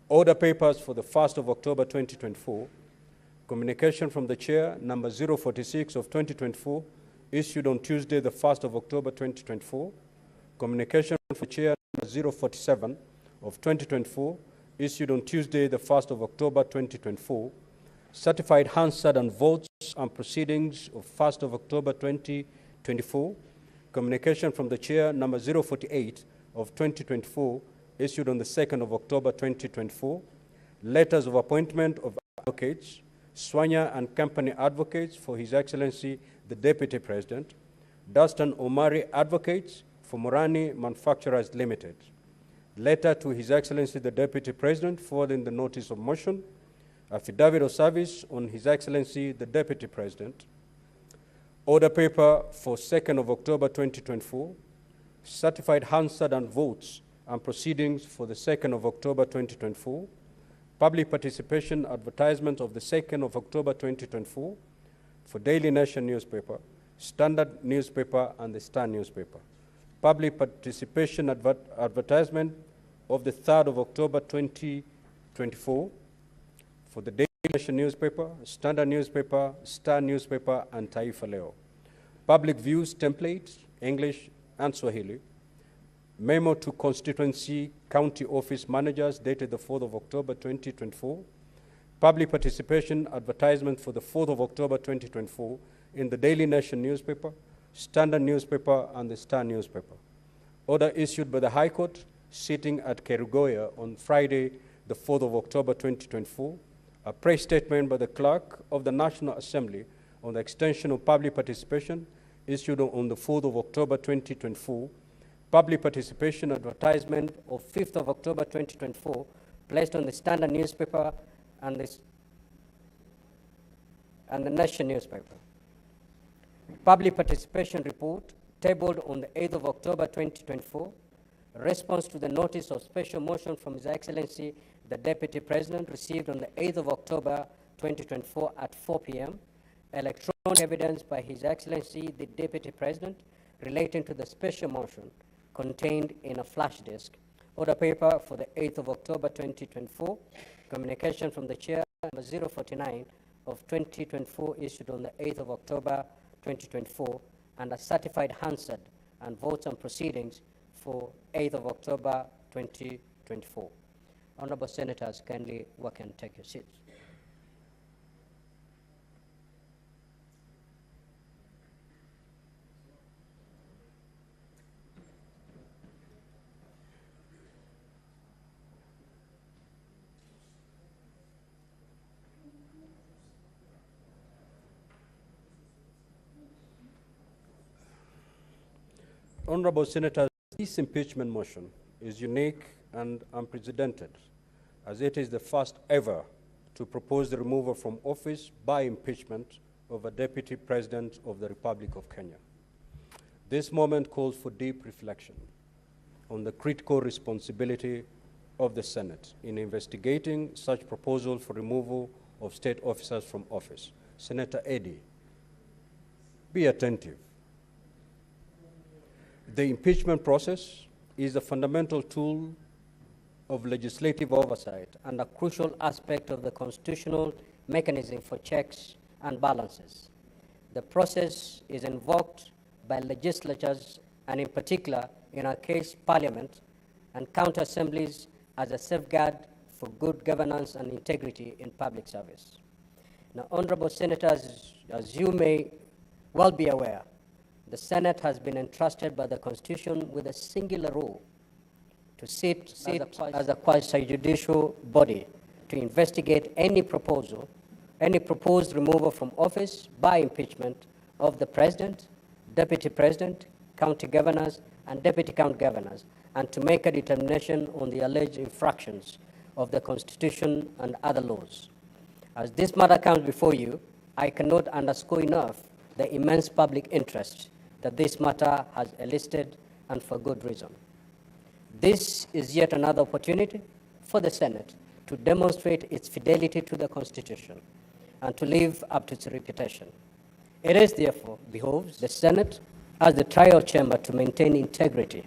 Order papers for the 1st of October 2024. Communication from the Chair, number 046 of 2024, issued on Tuesday, the 1st of October 2024. Communication from the Chair, number 047 of 2024, issued on Tuesday, the 1st of October 2024. Certified Hansard and votes and proceedings of 1st of October 2024. Communication from the Chair, number 048 of 2024, issued on the 2nd of October 2024. Letters of appointment of advocates, Swanya and Company Advocates for His Excellency the Deputy President, Dunstan Omari Advocates for Morani Manufacturers Limited. Letter to His Excellency the Deputy President forwarding the notice of motion. Affidavit of service on His Excellency the Deputy President. Order paper for 2nd of October 2024. Certified Hansard and votes and proceedings for the 2nd of October 2024. Public participation advertisement of the 2nd of October 2024 for Daily Nation newspaper, Standard newspaper, and the Star newspaper. Public participation advertisement of the 3rd of October 2024 for the Daily Nation newspaper, Standard newspaper, Star newspaper, and Taifa Leo. Public views templates, English and Swahili. Memo to constituency county office managers dated the 4th of October 2024. Public participation advertisement for the 4th of October 2024 in the Daily Nation newspaper, Standard newspaper, and the Star newspaper. Order issued by the High Court sitting at Kerugoya on Friday, the 4th of October 2024. A press statement by the Clerk of the National Assembly on the extension of public participation issued on the 4th of October 2024. Public participation advertisement of 5th of October 2024 placed on the Standard newspaper and the Nation newspaper. Public participation report tabled on the 8th of October 2024. Response to the notice of special motion from His Excellency the Deputy President received on the 8th of October 2024 at 4 p.m. Electronic evidence by His Excellency the Deputy President relating to the special motion contained in a flash disk. Order paper for the 8th of October 2024. Communication from the Chair, number 049 of 2024, issued on the 8th of October 2024, and a certified Hansard and votes and proceedings for 8th of October 2024. Honorable Senators, kindly work and take your seats. Honorable Senators, this impeachment motion is unique and unprecedented, as it is the first ever to propose the removal from office by impeachment of a Deputy President of the Republic of Kenya. This moment calls for deep reflection on the critical responsibility of the Senate in investigating such proposal for removal of state officers from office. Senator Eddy, be attentive. The impeachment process is a fundamental tool of legislative oversight and a crucial aspect of the constitutional mechanism for checks and balances. The process is invoked by legislatures and in particular, in our case, Parliament and county assemblies as a safeguard for good governance and integrity in public service. Now, honorable senators, as you may well be aware, the Senate has been entrusted by the Constitution with a singular role to sit as a quasi-judicial body to investigate any proposed removal from office by impeachment of the president, deputy president, county governors, and deputy county governors, and to make a determination on the alleged infractions of the Constitution and other laws. As this matter comes before you, I cannot underscore enough the immense public interest that this matter has elicited, and for good reason. This is yet another opportunity for the Senate to demonstrate its fidelity to the Constitution and to live up to its reputation. It is therefore behoves the Senate as the trial chamber to maintain integrity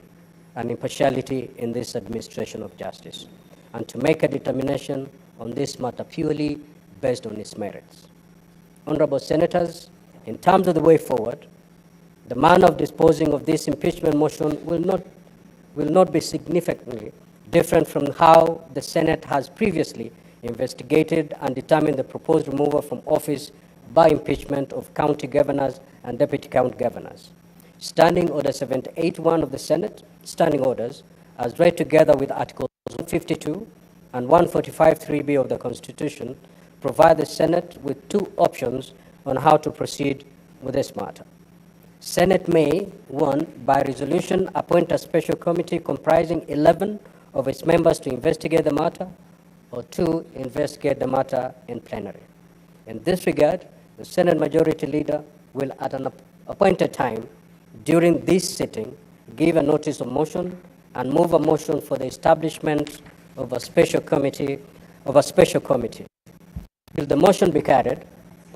and impartiality in this administration of justice and to make a determination on this matter purely based on its merits. Honorable Senators, in terms of the way forward, the manner of disposing of this impeachment motion will not be significantly different from how the Senate has previously investigated and determined the proposed removal from office by impeachment of county governors and deputy county governors. Standing Order 781 of the Senate, standing orders, as read together with Articles 152 and 145(3)(b) of the Constitution, provide the Senate with two options on how to proceed with this matter. Senate may, 1, by resolution, appoint a special committee comprising 11 of its members to investigate the matter, or 2, investigate the matter in plenary. In this regard, the Senate Majority Leader will, at an appointed time during this sitting, give a notice of motion and move a motion for the establishment of a special committee. Till the motion be carried,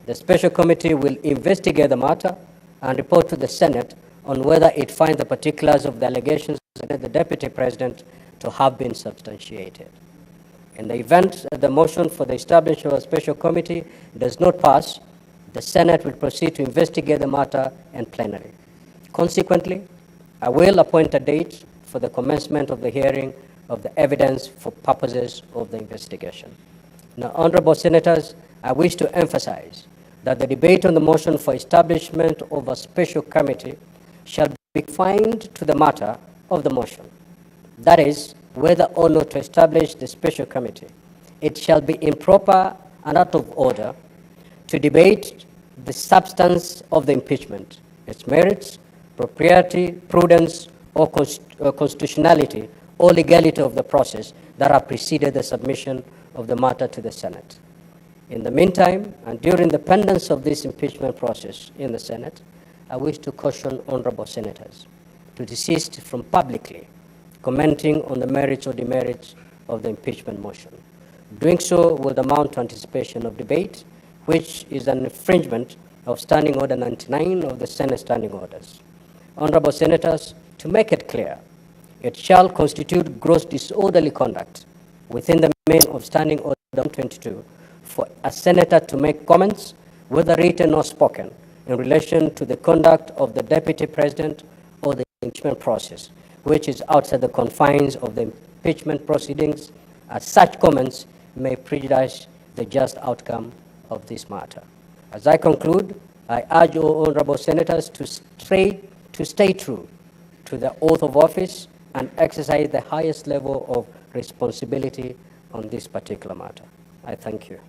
the special committee will investigate the matter and report to the Senate on whether it finds the particulars of the allegations against the Deputy President to have been substantiated. In the event that the motion for the establishment of a special committee does not pass, the Senate will proceed to investigate the matter in plenary. Consequently, I will appoint a date for the commencement of the hearing of the evidence for purposes of the investigation. Now, Honorable Senators, I wish to emphasize that the debate on the motion for establishment of a special committee shall be confined to the matter of the motion. That is, whether or not to establish the special committee. It shall be improper and out of order to debate the substance of the impeachment, its merits, propriety, prudence, or constitutionality, or legality of the process that have preceded the submission of the matter to the Senate. In the meantime, and during the pendence of this impeachment process in the Senate, I wish to caution honorable senators to desist from publicly commenting on the merits or demerits of the impeachment motion. Doing so will amount to anticipation of debate, which is an infringement of Standing Order 99 of the Senate Standing Orders. Honorable senators, to make it clear, it shall constitute gross disorderly conduct within the meaning of Standing Order 122 for a senator to make comments, whether written or spoken, in relation to the conduct of the Deputy President or the impeachment process, which is outside the confines of the impeachment proceedings, as such comments may prejudice the just outcome of this matter. As I conclude, I urge all honorable senators to stay true to the oath of office and exercise the highest level of responsibility on this particular matter. I thank you.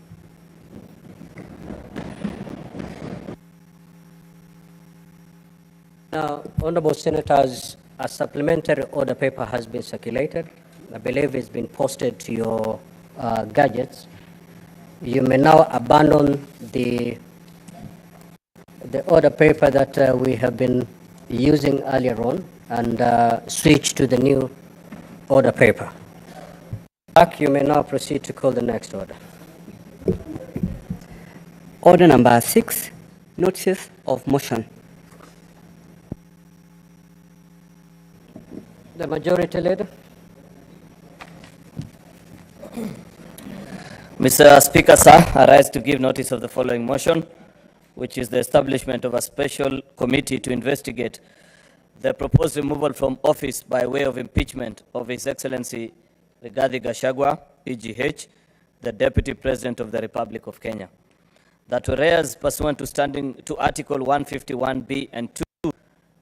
Now, honorable senators, a supplementary order paper has been circulated. I believe it's been posted to your gadgets. You may now abandon the order paper that we have been using earlier on and switch to the new order paper. Back, you may now proceed to call the next order. Order number 6, notices of motion. The Majority Leader. Mr. Speaker, sir, I rise to give notice of the following motion, which is the establishment of a special committee to investigate the proposed removal from office by way of impeachment of His Excellency Rigathi Gachagua, EGH, the Deputy President of the Republic of Kenya. That whereas pursuant to Article 151(b) and 2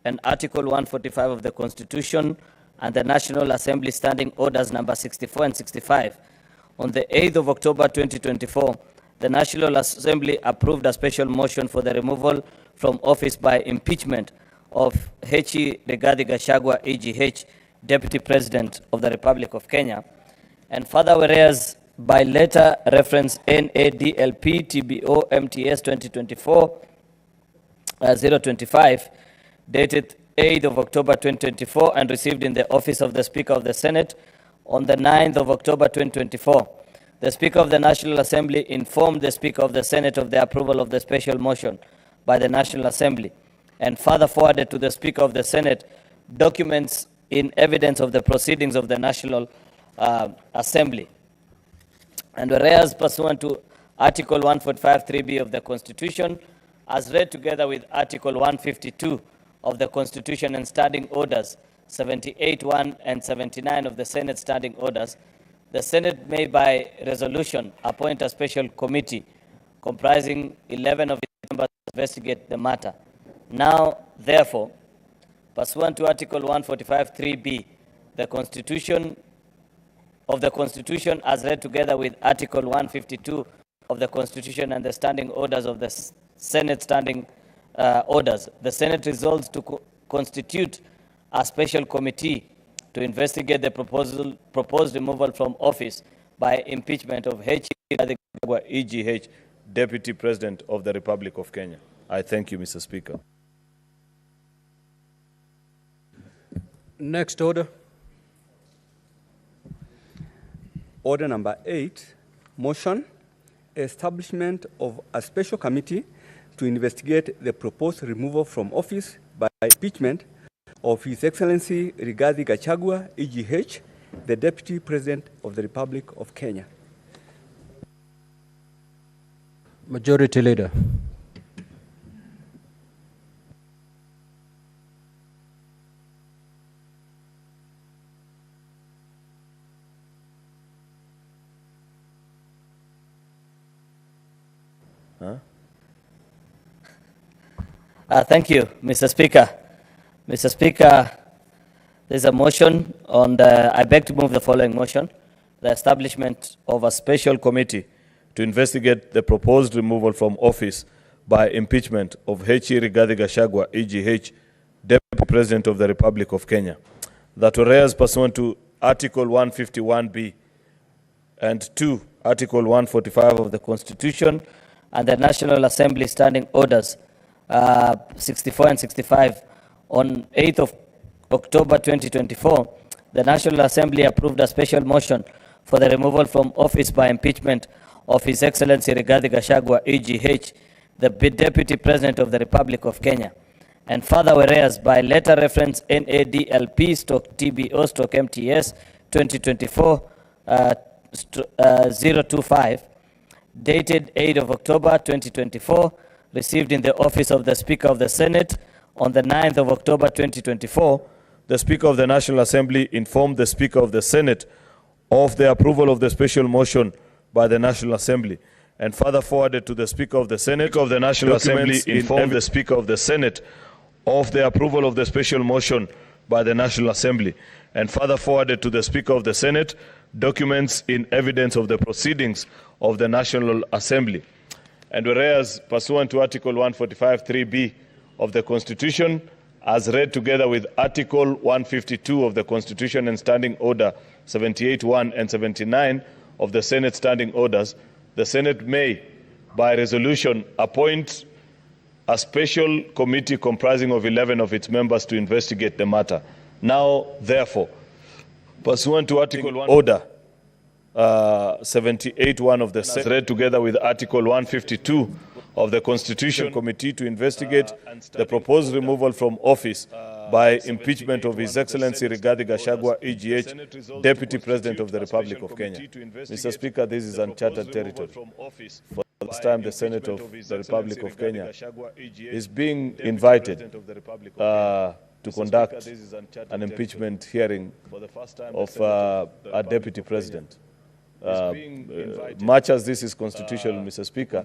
and Article 145 of the Constitution, and the National Assembly Standing Orders number 64 and 65. On the 8th of October 2024, the National Assembly approved a special motion for the removal from office by impeachment of H.E. Rigathi Gachagua, EGH, Deputy President of the Republic of Kenya. And further, whereas by letter reference NADLP TBO MTS 2024-025, dated 8th of October 2024 and received in the office of the Speaker of the Senate on the 9th of October 2024. The Speaker of the National Assembly informed the Speaker of the Senate of the approval of the special motion by the National Assembly and further forwarded to the Speaker of the Senate documents in evidence of the proceedings of the National Assembly. And whereas pursuant to Article 145(3)(b) of the Constitution, as read together with Article 152 of the Constitution and Standing Orders 78(1) and 79 of the Senate Standing Orders, the Senate may by resolution appoint a special committee comprising 11 of its members to investigate the matter. Now, therefore, pursuant to Article 145(3)(b), the Constitution as read together with Article 152 of the Constitution and the Standing Orders of the Senate Standing Orders, the Senate resolves to constitute a special committee to investigate the proposed removal from office by impeachment of H.E. Gachagua, EGH, Deputy President of the Republic of Kenya. I thank you, Mr. Speaker. Next order. Order number 8, motion, establishment of a special committee to investigate the proposed removal from office by impeachment of His Excellency Rigathi Gachagua, EGH, the Deputy President of the Republic of Kenya. Majority Leader. Thank you, Mr. Speaker. Mr. Speaker, there's a motion on I beg to move the following motion: the establishment of a special committee to investigate the proposed removal from office by impeachment of H.E. Rigathi Gachagua, EGH, Deputy President of the Republic of Kenya. That whereas pursuant to Article 151(b) and 2, Article 145 of the Constitution and the National Assembly Standing Orders 64 and 65, on 8th of October 2024, the National Assembly approved a special motion for the removal from office by impeachment of His Excellency Rigathi Gachagua, EGH, the Deputy President of the Republic of Kenya. And further, whereas by letter reference NADLP/TBO/MTS 2024-025, dated 8th of October 2024, received in the office of the Speaker of the Senate on the 9th of October 2024, the Speaker of the National Assembly informed the Speaker of the Senate of the approval of the special motion by the National Assembly, and further forwarded to the Speaker of the Senate. Speaker of the National Assembly informed the Speaker of the Senate of the approval of the special motion by the National Assembly, and further forwarded to the Speaker of the Senate documents in evidence of the proceedings of the National Assembly. And whereas pursuant to Article 145(3)(b) of the Constitution, as read together with Article 152 of the Constitution and Standing Order 78(1) and 79 of the Senate Standing Orders, the Senate may, by resolution, appoint a special committee comprising of 11 of its members to investigate the matter. Now, therefore, pursuant to Article 1 Order 78(1) of the Senate, read together with Article 152 of the Constitution, committee to investigate the proposed removal from office by impeachment of His Excellency Rigathi Gachagua, EGH, Deputy President of the Republic of Kenya. Mr. Speaker, this is uncharted territory. For the first time, the Senate of the Republic of Kenya is being invited to conduct an impeachment hearing of a Deputy President. Much as this is constitutional, Mr. Speaker,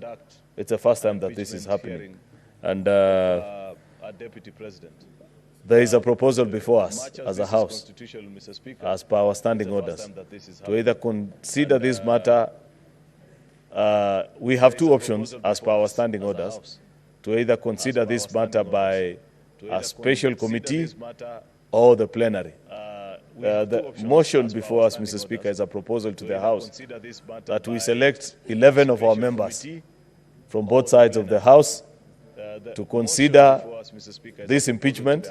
it's the first time that this is happening. And a Deputy President. there is a proposal before us as a House, as per our standing orders, to either consider this matter. We have two options as per our standing orders, to either consider this matter by a special committee or the plenary. The motion before us, Mr. Speaker, is a proposal to the House that we select 11 of our members from both sides of the House to consider this impeachment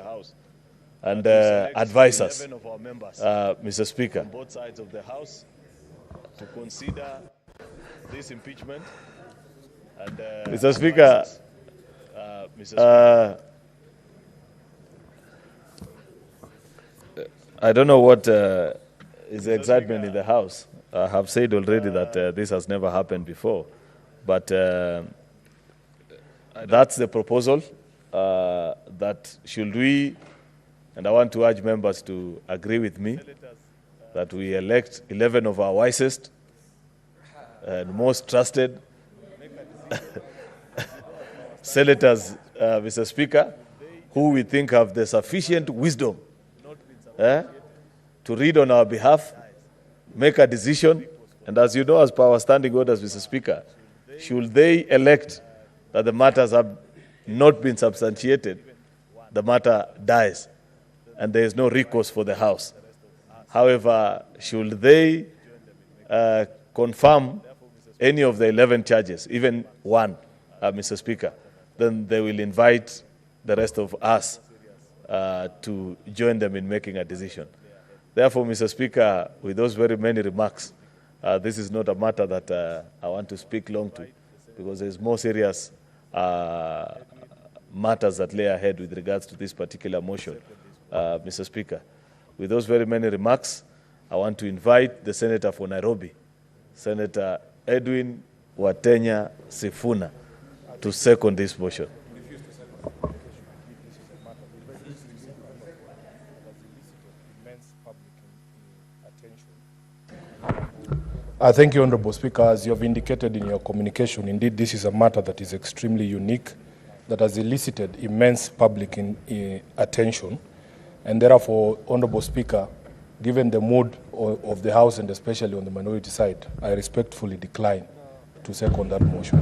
and advise us, Mr. Speaker. To consider this impeachment and Mr. Speaker, I don't know what is the excitement in the House. I have said already that this has never happened before, but that's the proposal. That should we, and I want to urge members to agree with me, that we elect 11 of our wisest and most trusted senators, Mr. Speaker, who we think have the sufficient wisdom to read on our behalf, make a decision, and as you know, as per our standing orders, Mr. Speaker, should they elect that the matters have not been substantiated, the matter dies, and there is no recourse for the House. However, should they confirm any of the 11 charges, even one, Mr. Speaker, then they will invite the rest of us to join them in making a decision. Therefore, Mr. Speaker, with those very many remarks, this is not a matter that I want to speak long to, because there's more serious matters that lay ahead with regards to this particular motion, Mr. Speaker. With those very many remarks, I want to invite the Senator for Nairobi, Senator Edwin Watenya Sifuna, to second this motion. Thank you, Honourable Speaker. As you have indicated in your communication, indeed this is a matter that is extremely unique, that has elicited immense public attention, and therefore, Honourable Speaker, given the mood of the House and especially on the minority side, I respectfully decline to second that motion.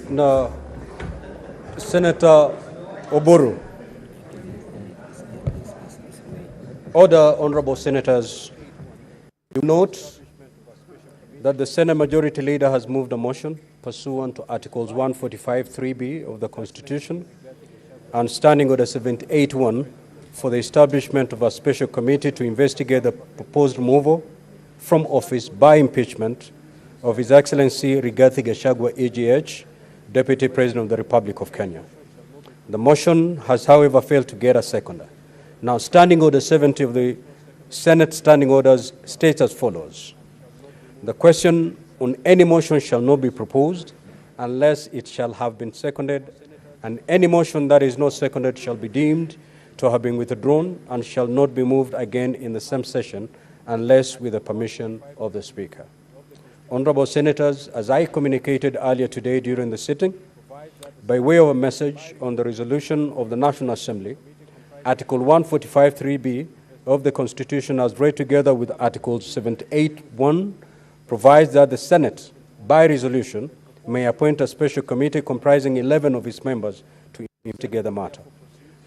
Now, Senator Oburu. Order, honorable senators. You note that the Senate Majority Leader has moved a motion pursuant to Articles 145(3)(b) of the Constitution and Standing Order 78(1) for the establishment of a special committee to investigate the proposed removal from office by impeachment of His Excellency Rigathi Gachagua, AGH, Deputy President of the Republic of Kenya. The motion has, however, failed to get a seconder. Now, Standing Order 70 of the Senate Standing Orders states as follows. The question on any motion shall not be proposed unless it shall have been seconded, and any motion that is not seconded shall be deemed to have been withdrawn and shall not be moved again in the same session unless with the permission of the Speaker. Honorable Senators, as I communicated earlier today during the sitting, by way of a message on the resolution of the National Assembly, Article 145(3)(b) of the Constitution, as read together with Article 78(1), provides that the Senate, by resolution, may appoint a special committee comprising 11 of its members to investigate the matter.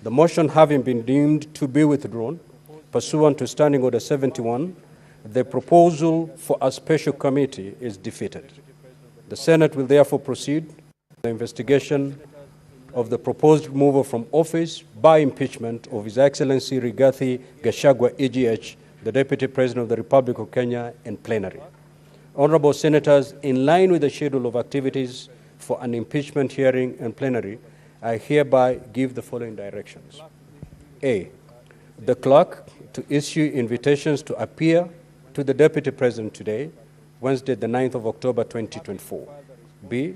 The motion having been deemed to be withdrawn, pursuant to Standing Order 71, the proposal for a special committee is defeated. The Senate will therefore proceed with the investigation of the proposed removal from office by impeachment of His Excellency Rigathi Gachagua, AGH, the Deputy President of the Republic of Kenya, in plenary. Honorable Senators, in line with the schedule of activities for an impeachment hearing in plenary, I hereby give the following directions. A, the clerk to issue invitations to appear to the Deputy President today, Wednesday, the 9th of October, 2024. B,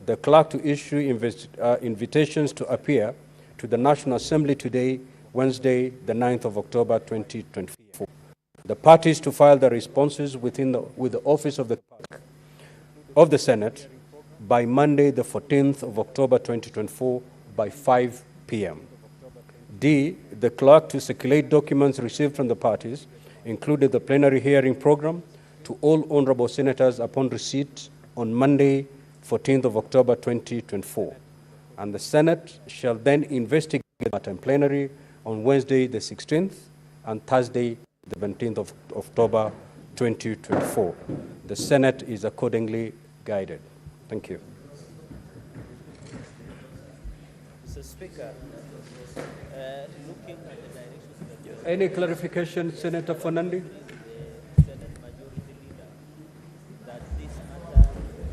the clerk to issue invitations to appear to the National Assembly today, Wednesday, the 9th of October, 2024. The parties to file their responses with the Office of the Clerk of the Senate by Monday, the 14th of October 2024 by 5 p.m. D, the clerk to circulate documents received from the parties, including the plenary hearing program, to all honorable senators upon receipt on Monday, 14th of October 2024. And the Senate shall then investigate the matter in plenary on Wednesday, the 16th, and Thursday, the 17th of October 2024. The Senate is accordingly guided. Thank you. Mr. Speaker, looking at the directions that Any clarification, Senator Fernandi?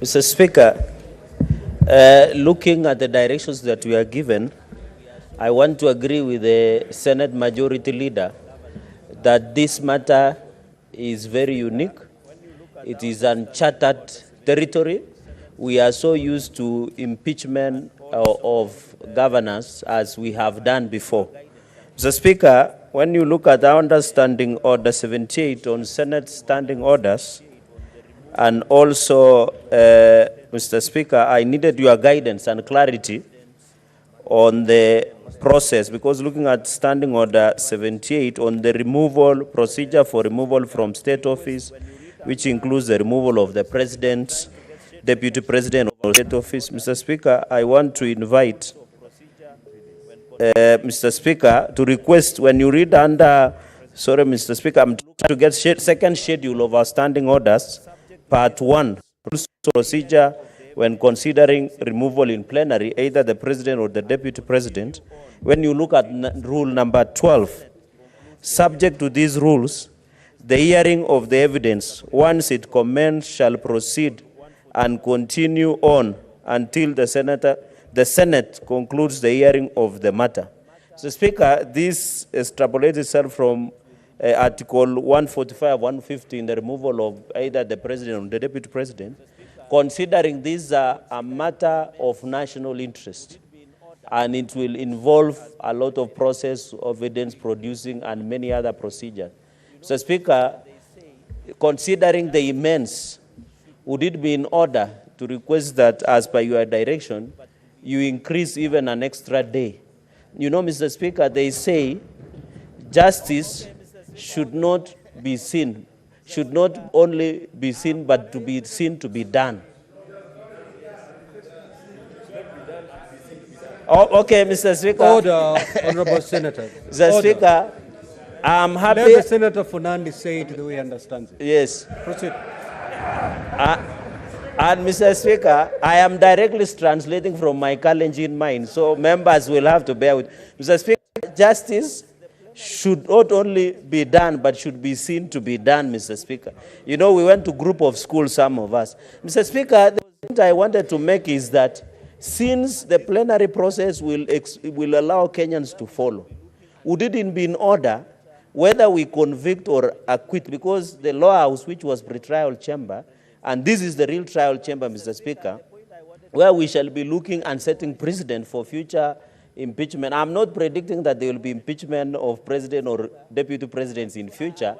Mr. Speaker, looking at the directions that we are given, I want to agree with the Senate Majority Leader that this matter is very unique. It is uncharted territory. We are so used to impeachment of governors as we have done before. Mr. Speaker, when you look at our understanding Order 78 on Senate standing orders, and also, Mr. Speaker, I needed your guidance and clarity on the process, because looking at Standing Order 78 on the removal, procedure for removal from state office, which includes the removal of the President, Deputy President of state office. Mr. Speaker, I want to invite Mr. Speaker to request, when you read under, sorry Mr. Speaker, I'm trying to get second schedule of our standing orders, Part 1, procedure when considering removal in plenary, either the President or the Deputy President. When you look at rule number 12, subject to these rules, the hearing of the evidence, once it commenced, shall proceed and continue on until the Senate concludes the hearing of the matter. So, Speaker, this extrapolates itself from Article 145, 150 in the removal of either the President or the Deputy President, considering this a matter of national interest, and it will involve a lot of process, evidence producing, and many other procedures. So, Speaker, considering the immense, would it be in order to request that, as per your direction, you increase even an extra day? You know, Mr. Speaker, they say justice should not be seen, should not only be seen, but to be seen to be done. Oh, okay, Mr. Speaker. Order, Honorable Senator. Mr. Order. Speaker, I'm happy. Let the Senator Fernandi say it the way he understands it. Yes. Proceed. And Mr. Speaker, I am directly translating from my Kalenjin mind, so members will have to bear with. Mr. Speaker, justice should not only be done, but should be seen to be done, Mr. Speaker. You know, we went to group of schools, some of us. Mr. Speaker, the point I wanted to make is that since the plenary process will allow Kenyans to follow, would it be in order whether we convict or acquit, because the law house, which was pre-trial chamber, and this is the real trial chamber, Mr. Speaker, where we shall be looking and setting precedent for future impeachment. I'm not predicting that there will be impeachment of president or deputy presidents in future,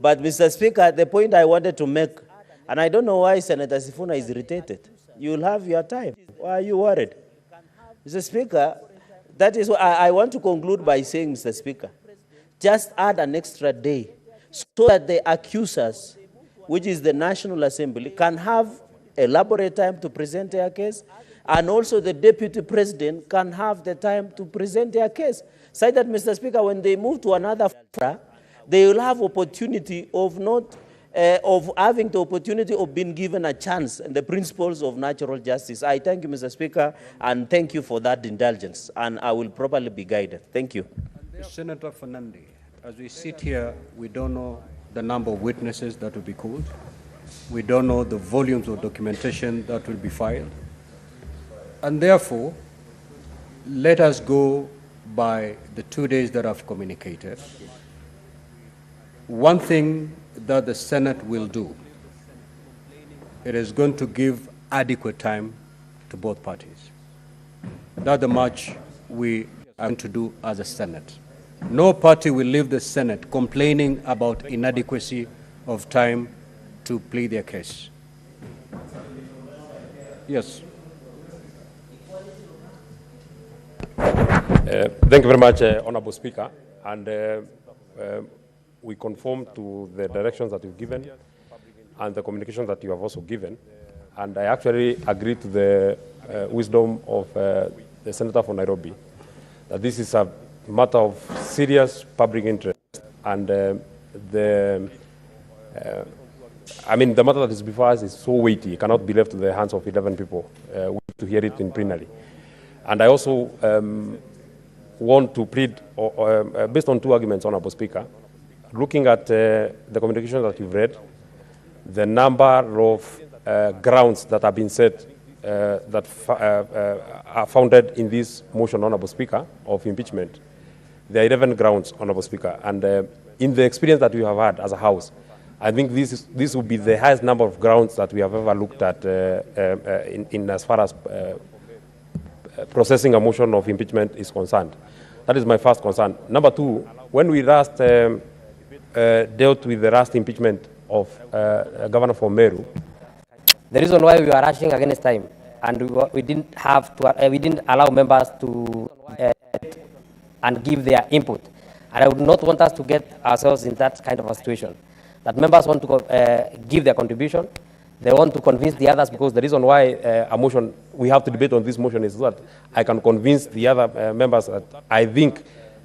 but Mr. Speaker, the point I wanted to make, and I don't know why Senator Sifuna is irritated. You'll have your time. Why are you worried? Mr. Speaker, that is what I want to conclude by saying, Mr. Speaker, just add an extra day so that the accusers, which is the National Assembly, can have elaborate time to present their case, and also the Deputy President can have the time to present their case. So that, Mr. Speaker, when they move to another fora, they will have opportunity of having the opportunity of being given a chance and the principles of natural justice. I thank you, Mr. Speaker, and thank you for that indulgence, and I will properly be guided. Thank you. Senator Fernandi, as we sit here, we don't know the number of witnesses that will be called. We don't know the volumes of documentation that will be filed. And therefore, let us go by the 2 days that I've communicated. One thing that the Senate will do, it is going to give adequate time to both parties. That's the much we are going to do as a Senate. No party will leave the Senate complaining about inadequacy of time to plead their case. Yes. Thank you very much, Honorable Speaker. And we conform to the directions that you've given and the communication that you have also given. And I actually agree to the wisdom of the Senator from Nairobi, that this is a matter of serious public interest. And the matter that is before us is so weighty, it cannot be left to the hands of 11 people. We need to hear it in plenary. And I also want to plead, based on two arguments, Honorable Speaker, looking at the communication that you've read, the number of grounds that have been set that are founded in this motion, Honorable Speaker, of impeachment. There are 11 grounds, Honorable Speaker, and in the experience that we have had as a House, I think this will be the highest number of grounds that we have ever looked at in as far as processing a motion of impeachment is concerned. That is my first concern. Number two, when we last dealt with the last impeachment of Governor from Meru, the reason why we were rushing against time and we didn't have to, we didn't allow members to and give their input. And I would not want us to get ourselves in that kind of a situation. That members want to give their contribution, they want to convince the others, because the reason why a motion, we have to debate on this motion is that I can convince the other members that I think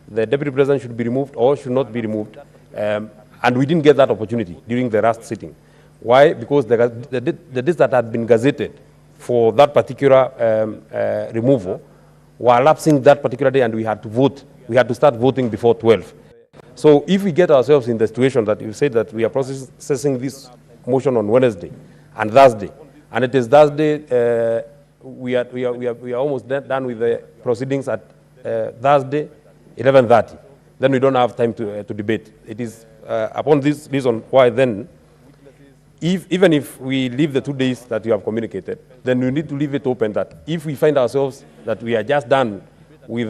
the Deputy President should be removed or should not be removed. And we didn't get that opportunity during the last sitting. Why? Because the dates that had been gazetted for that particular removal were lapsing that particular day, and we had to vote. We had to start voting before 12. So if we get ourselves in the situation that you said that we are processing this motion on Wednesday and Thursday, and it is Thursday, we are almost done with the proceedings at Thursday, 11:30. Then we don't have time to debate. It is upon this reason why then, even if we leave the 2 days that you have communicated, then we need to leave it open that if we find ourselves that we are just done with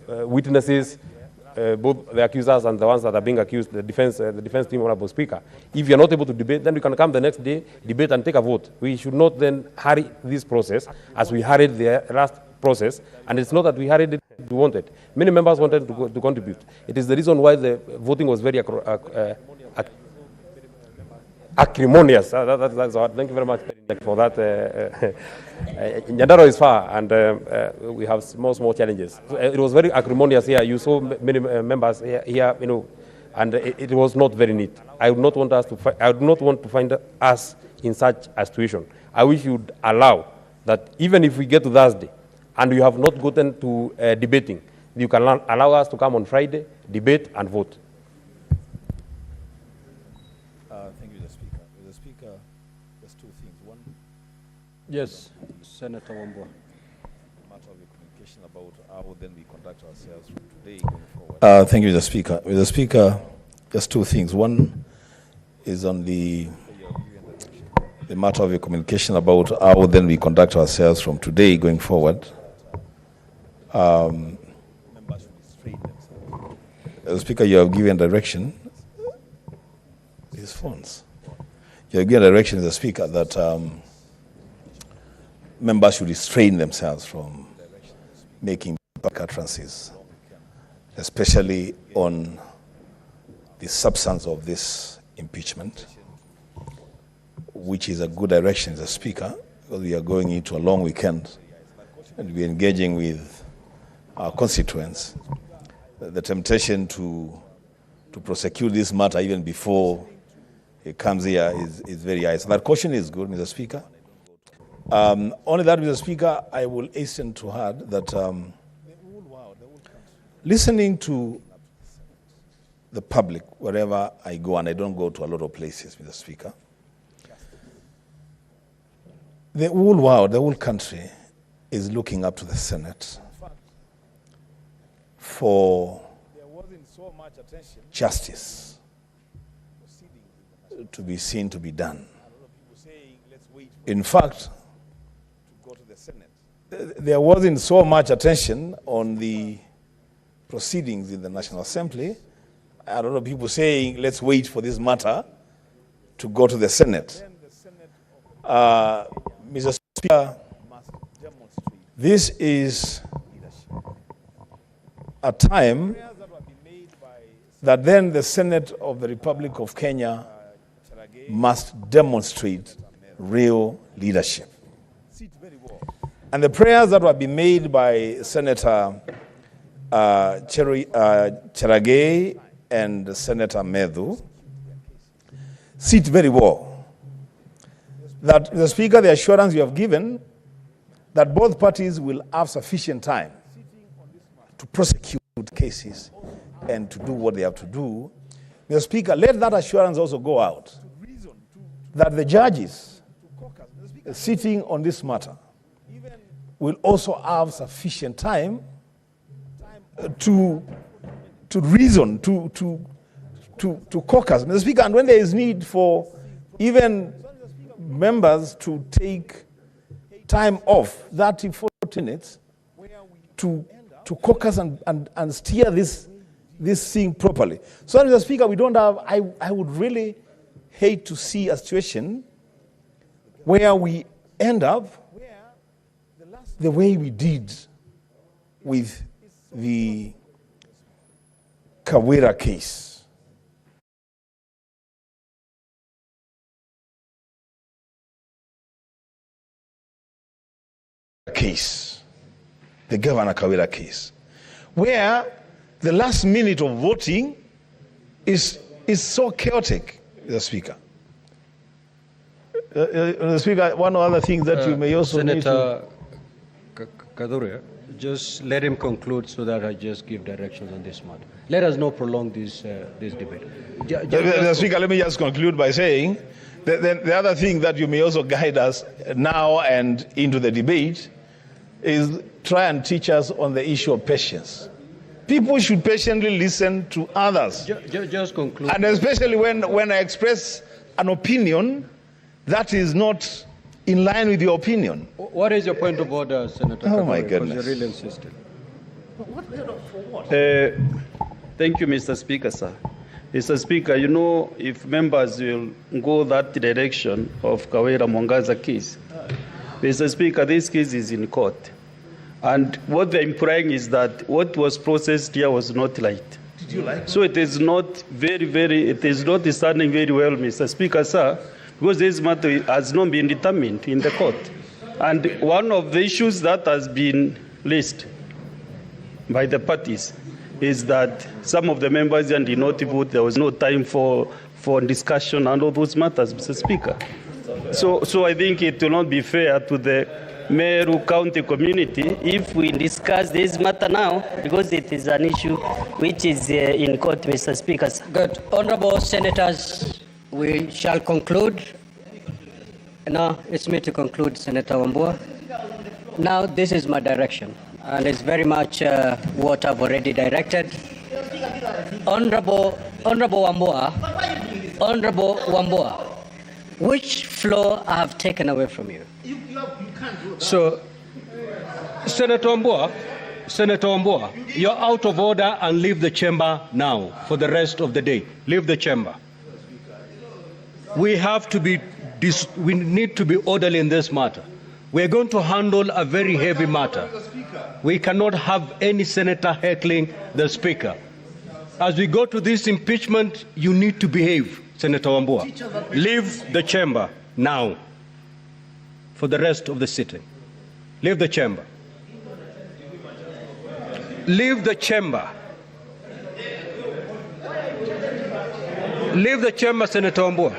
witnesses, both the accusers and the ones that are being accused, the defense team, Honorable Speaker, if you are not able to debate, then we can come the next day, debate and take a vote. We should not then hurry this process as we hurried the last process, and it's not that we hurried it, we wanted. Many members wanted to contribute. It is the reason why the voting was very acrimonious. Thank you very much for that. Nyandaro is far, and we have small challenges. So, it was very acrimonious here. You saw many members here, you know, and it was not very neat. I would not want us to. I would not want to find us in such a situation. I wish you would allow that even if we get to Thursday, and you have not gotten to debating, you can allow us to come on Friday, debate and vote. Thank you, Mr. Speaker. Mr. Speaker, there's two things. One, yes, Senator Wambua. Matter of the communication about how then we conduct ourselves from today going forward. Thank you, Mr. Speaker. Mr. Speaker, there's two things. One is on the matter of your communication about how then we conduct ourselves from today going forward. Mr. Speaker, you have given direction. His phones. You have given direction, Mr. Speaker, that members should restrain themselves from making public utterances, especially on the substance of this impeachment, which is a good direction, Mr. Speaker, because we are going into a long weekend and we're engaging with our constituents. The temptation to prosecute this matter even before it comes here is very high. So that caution is good, Mr. Speaker. Only that, Mr. Speaker, I will hasten to add that listening to the public wherever I go, and I don't go to a lot of places, Mr. Speaker, the whole world, the whole country is looking up to the Senate for justice to be seen to be done. In fact, there wasn't so much attention on the proceedings in the National Assembly. A lot of people saying, let's wait for this matter to go to the Senate. Mr. Speaker, this is a time that then the Senate of the Republic of Kenya must demonstrate real leadership. And the prayers that were being made by Senator Cherargei and Senator Medhu sit very well. That, Mr. Speaker, the assurance you have given that both parties will have sufficient time to prosecute cases and to do what they have to do. Mr. Speaker, let that assurance also go out that the judges sitting on this matter will also have sufficient time to reason, to caucus. Mr. Speaker, and when there is need for even members to take time off, 30, 40 minutes, to caucus and steer this thing properly. So, Mr. Speaker, we don't have, I would really hate to see a situation where we end up the way we did with the Kawira case. The Governor Kawira case, where the last minute of voting is so chaotic, Mr. Speaker. Mr. Speaker, one other thing that you may also Senator need to... Kadure, just let him conclude so that I just give directions on this matter. Let us not prolong this debate. Mr. Speaker, let me just conclude by saying the other thing that you may also guide us now and into the debate is try and teach us on the issue of patience. People should patiently listen to others. Just conclude. And especially when I express an opinion that is not in line with your opinion. What is your point of order, Senator? Oh, my Kadure, goodness. because you're really insisting. Thank you, Mr. Speaker, sir. Mr. Speaker, you know, if members will go that direction of Kawira Mwangaza case, Mr. Speaker, this case is in court. And what they're implying is that what was processed here was not right. Did you like So it is not it is not standing very well, Mr. Speaker, sir, because this matter has not been determined in the court. And one of the issues that has been raised by the parties is that some of the members did not vote. There was no time for discussion and all those matters, Mr. Speaker. So I think it will not be fair to the Meru County community if we discuss this matter now, because it is an issue which is in court, Mr. Speaker. Good. Honorable Senators, we shall conclude. Now it's me to conclude, Senator Wambua. Now this is my direction, and it's very much what I've already directed. Honorable Wambua, which floor I have taken away from you? So, Senator Wambua, you're out of order and leave the chamber now for the rest of the day. Leave the chamber. We need to be orderly in this matter. We're going to handle a very heavy matter. We cannot have any senator heckling the speaker. As we go to this impeachment, you need to behave, Senator Wambua. Leave the chamber now for the rest of the sitting. Leave the chamber. Leave the chamber. Leave the chamber, Senator Wambua.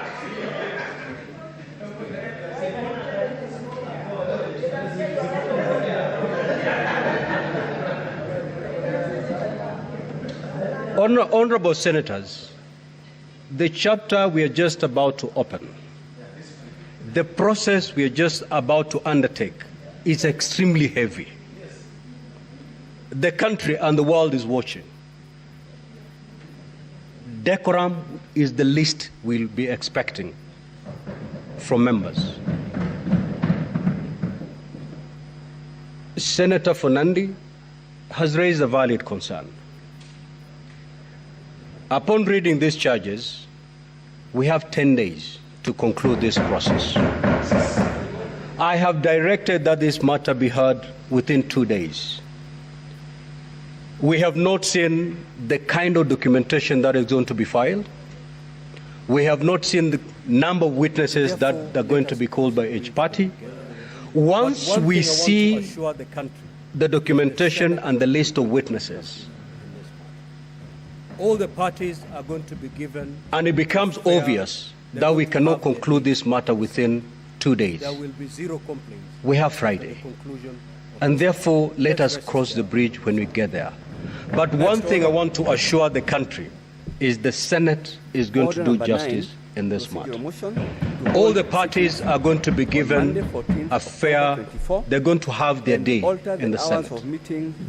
Honorable Senators, the chapter we are just about to open, the process we are just about to undertake is extremely heavy. The country and the world is watching. Decorum is the least we'll be expecting from members. Senator Fonandi has raised a valid concern. Upon reading these charges, we have 10 days to conclude this process. I have directed that this matter be heard within 2 days. We have not seen the kind of documentation that is going to be filed. We have not seen the number of witnesses that are going to be called by each party. Once we see the documentation and the list of witnesses, all the parties are going to be given, and it becomes obvious that we cannot conclude this matter within 2 days. There will be zero complaints. We have Friday, and therefore let us cross the bridge when we get there. But one thing I want to assure the country is the Senate is going to do justice in this matter. All the parties are going to be given a fair, they're going to have their day in the Senate.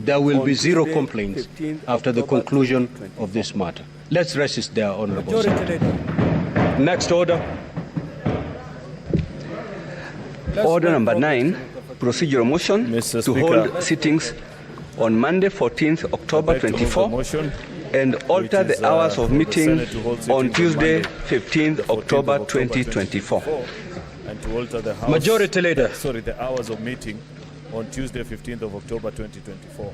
There will be zero complaints after the conclusion of this matter. Let's rest it there, Honorable Senator. Next order. Order number 9, procedural motion to hold sittings on Monday, 14th October 24, and alter the hours of meeting on Tuesday, 15th October 2024. And to alter the House, Majority Leader. the hours of meeting on Tuesday, 15th of October 2024.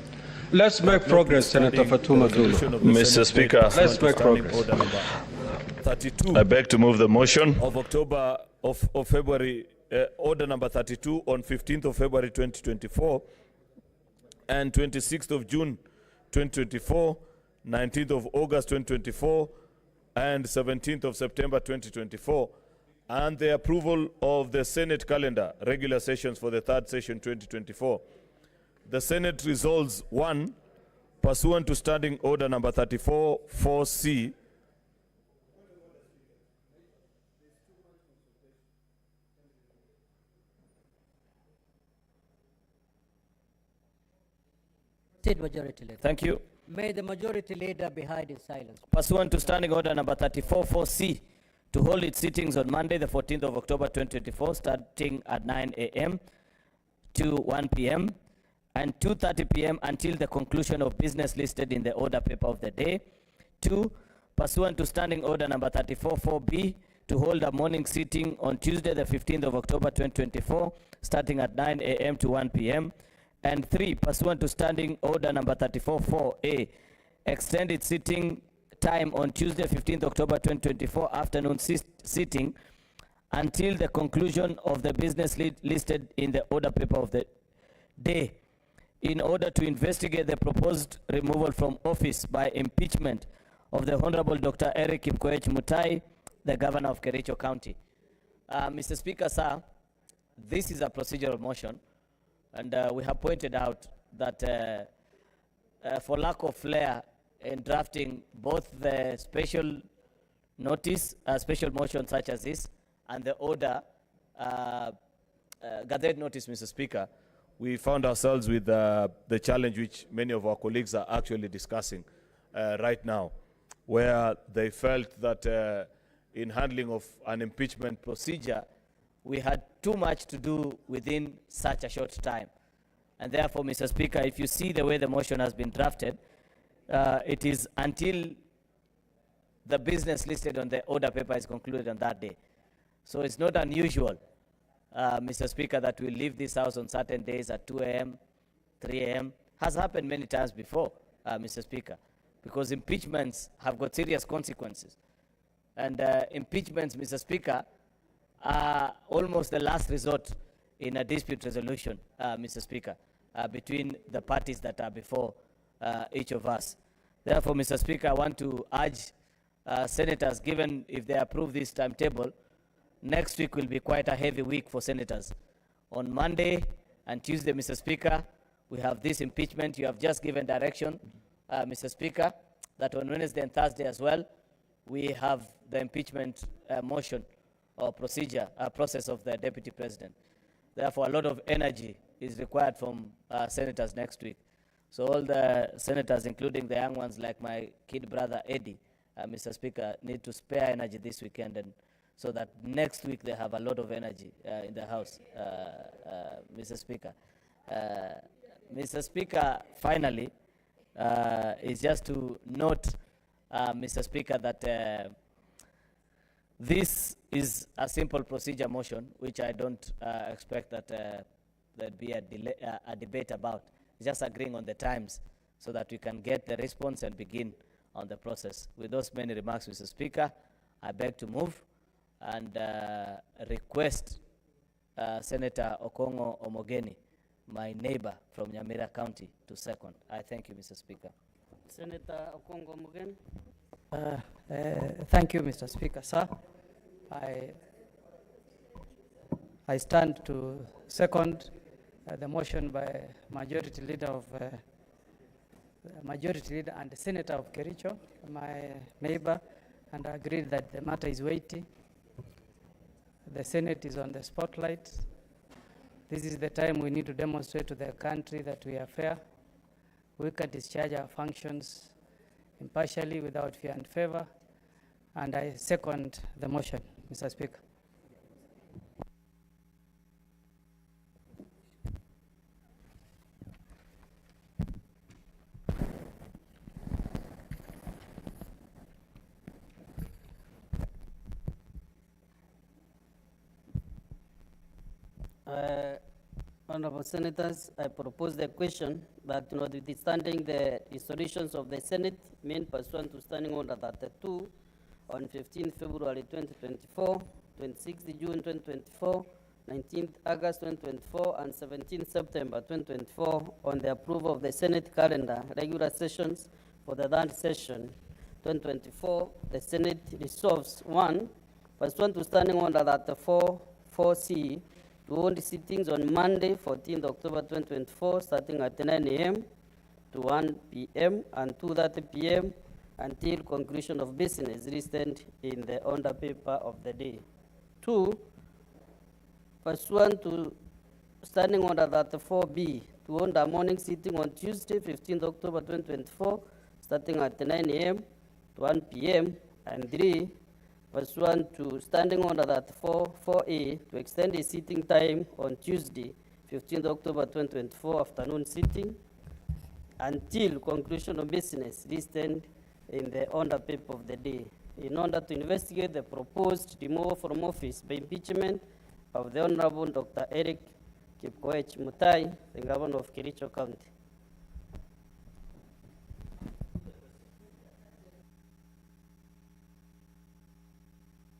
Let's make progress, Senator Fatuma Dulu. Mr. Speaker, let's make progress. Order number 32. I beg to move the motion of February, order number 32 on 15th of February 2024 and 26th of June 2024, 19th of August 2024, and 17th of September 2024, and the approval of the Senate calendar, regular sessions for the third session 2024. The Senate resolves: 1, pursuant to Standing Order number 34-4C, Majority Leader. Thank you. May the Majority Leader be heard in silence. Pursuant to Standing Order number 34-4C, to hold its sittings on Monday, the 14th of October 2024, starting at 9 a.m. to 1 p.m. and 2:30 p.m. until the conclusion of business listed in the order paper of the day. 2, pursuant to Standing Order number 34-4B, to hold a morning sitting on Tuesday, the 15th of October 2024, starting at 9 a.m. to 1 p.m. And 3, pursuant to Standing Order number 34-4A, extend its sitting time on Tuesday, 15th October 2024, afternoon sitting until the conclusion of the business listed in the order paper of the day, in order to investigate the proposed removal from office by impeachment of the Honorable Dr. Eric Kipkoech Mutai, the Governor of Kericho County. Mr. Speaker, sir, this is a procedural motion. And we have pointed out that for lack of flair in drafting both the special notice, special motion such as this, and the order, gathered notice, Mr. Speaker, we found ourselves with the challenge which many of our colleagues are actually discussing right now, where they felt that in handling of an impeachment procedure, we had too much to do within such a short time. And therefore, Mr. Speaker, if you see the way the motion has been drafted, it is until the business listed on the order paper is concluded on that day. So it's not unusual, Mr. Speaker, that we leave this house on certain days at 2 a.m., 3 a.m. Has happened many times before, Mr. Speaker, because impeachments have got serious consequences. And impeachments, Mr. Speaker, are almost the last resort in a dispute resolution, Mr. Speaker, between the parties that are before each of us. Therefore, Mr. Speaker, I want to urge senators, given if they approve this timetable, next week will be quite a heavy week for senators. On Monday and Tuesday, Mr. Speaker, we have this impeachment. You have just given direction, Mr. Speaker, that on Wednesday and Thursday as well, we have the impeachment motion or process of the Deputy President. Therefore, a lot of energy is required from senators next week. So all the senators, including the young ones like my kid brother Eddie, Mr. Speaker, need to spare energy this weekend, and so that next week they have a lot of energy in the House, Mr. Speaker. Mr. Speaker, finally, is just to note, Mr. Speaker, that This is a simple procedure motion, which I don't expect that there'd be a debate about. It's just agreeing on the times so that we can get the response and begin on the process. With those many remarks, Mr. Speaker, I beg to move and request Senator Okongo Omogeni, my neighbor from Nyamira County, to second. I thank you, Mr. Speaker. Senator Okongo Omogeni. Thank you, Mr. Speaker. Sir, I stand to second the motion by Majority Leader and the Senator of Kericho, my neighbor, and I agree that the matter is weighty. The Senate is on the spotlight. This is the time we need to demonstrate to the country that we are fair. We can discharge our functions impartially, without fear and favor. And I second the motion, Mr. Speaker. Honorable Senators, I propose the question that, notwithstanding the resolutions of the Senate made pursuant to Standing Order 32 on 15 February 2024, 26 June 2024, 19 August 2024, and 17 September 2024 on the approval of the Senate calendar regular sessions for the third session 2024, the Senate resolves: 1. Pursuant to Standing Order 34 4C, to hold sittings on Monday, 14th October 2024, starting at 9 a.m. to 1 p.m. and 2:30 p.m. until conclusion of business listed in the order paper of the day. 2. Pursuant to Standing Order 34B, to hold a morning sitting on Tuesday, 15th October 2024, starting at 9 a.m. to 1 p.m. And 3. Pursuant to Standing Order 4A, to extend the sitting time on Tuesday, 15th October 2024, afternoon sitting, until conclusion of business listed in the order paper of the day, in order to investigate the proposed removal from office by impeachment of the Honorable Dr. Eric Kipkoech Mutai, the Governor of Kericho County.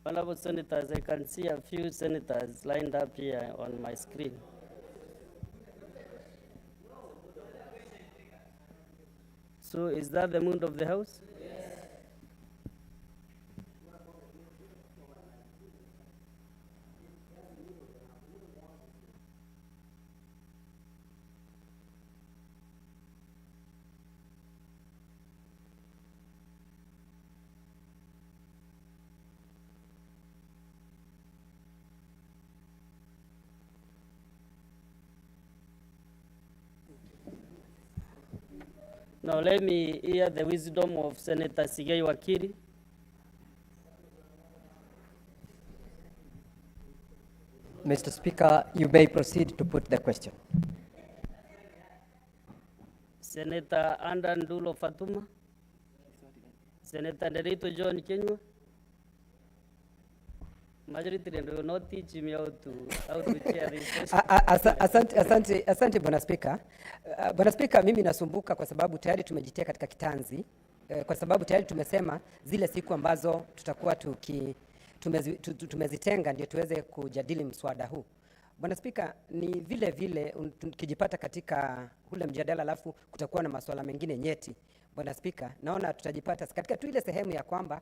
Honorable Senators, I can see a few senators lined up here on my screen. So is that the mood of the House? Yes. Now let me hear the wisdom of Senator Sigei Wakiri. Mr. Speaker, you may proceed to put the question. Senator Andan Dulo Fatuma. Senator Derito John Kenywa. Majority will not teach me how to chair this session. Asante Bwana Spika. Bwana Spika, mimi nasumbuka kwa sababu tayari tumejitia katika kitanzi, kwa sababu tayari tumesema zile siku ambazo tutakuwa tumezitenga ndio tuweze kujadili mswada huu. Bwana Spika, ni vile vile tukijipata katika ule mjadala alafu kutakuwa na masuala mengine nyeti. Bwana Spika, naona tutajipata katika tu ile sehemu ya kwamba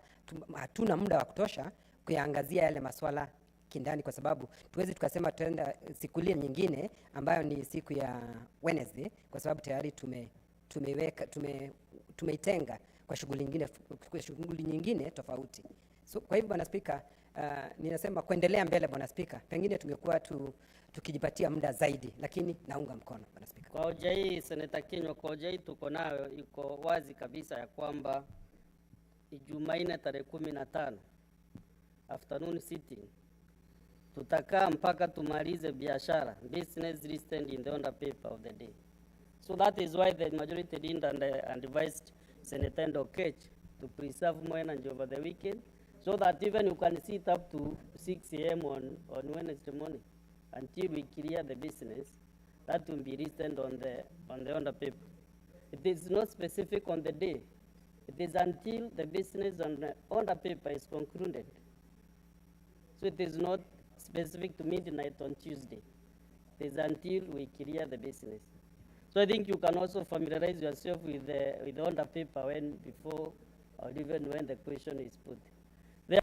hatuna muda wa kutosha kuyaangazia yale masuala kindani, kwa sababu tuwezi tukasema tuenda siku ile nyingine ambayo ni siku ya Wednesday, kwa sababu tayari tumeitenga kwa shughuli nyingine tofauti. So kwa hivyo Bwana Spika, ninasema kuendelea mbele Bwana Spika, pengine tungekuwa tukijipatia muda zaidi, lakini naunga mkono Bwana Spika. Kwa hoja hii Senator Kenywa, kwa hoja hii tuko nayo iko wazi kabisa ya kwamba Jumanne tarehe 15 afternoon sitting tutakaa mpaka tumalize biashara, business listed in the order paper of the day. So that is why the majority leader and advised Senator Ndokech to preserve more energy over the weekend so that even you can sit up to 6 a.m. on Wednesday morning until we clear the business. That will be written on the order paper. It is not specific on the day. It is until the business on the order paper is concluded. So it is not specific to midnight on Tuesday. It is until we clear the business. So I think you can also familiarize yourself with the order paper before or even when the question is put. There,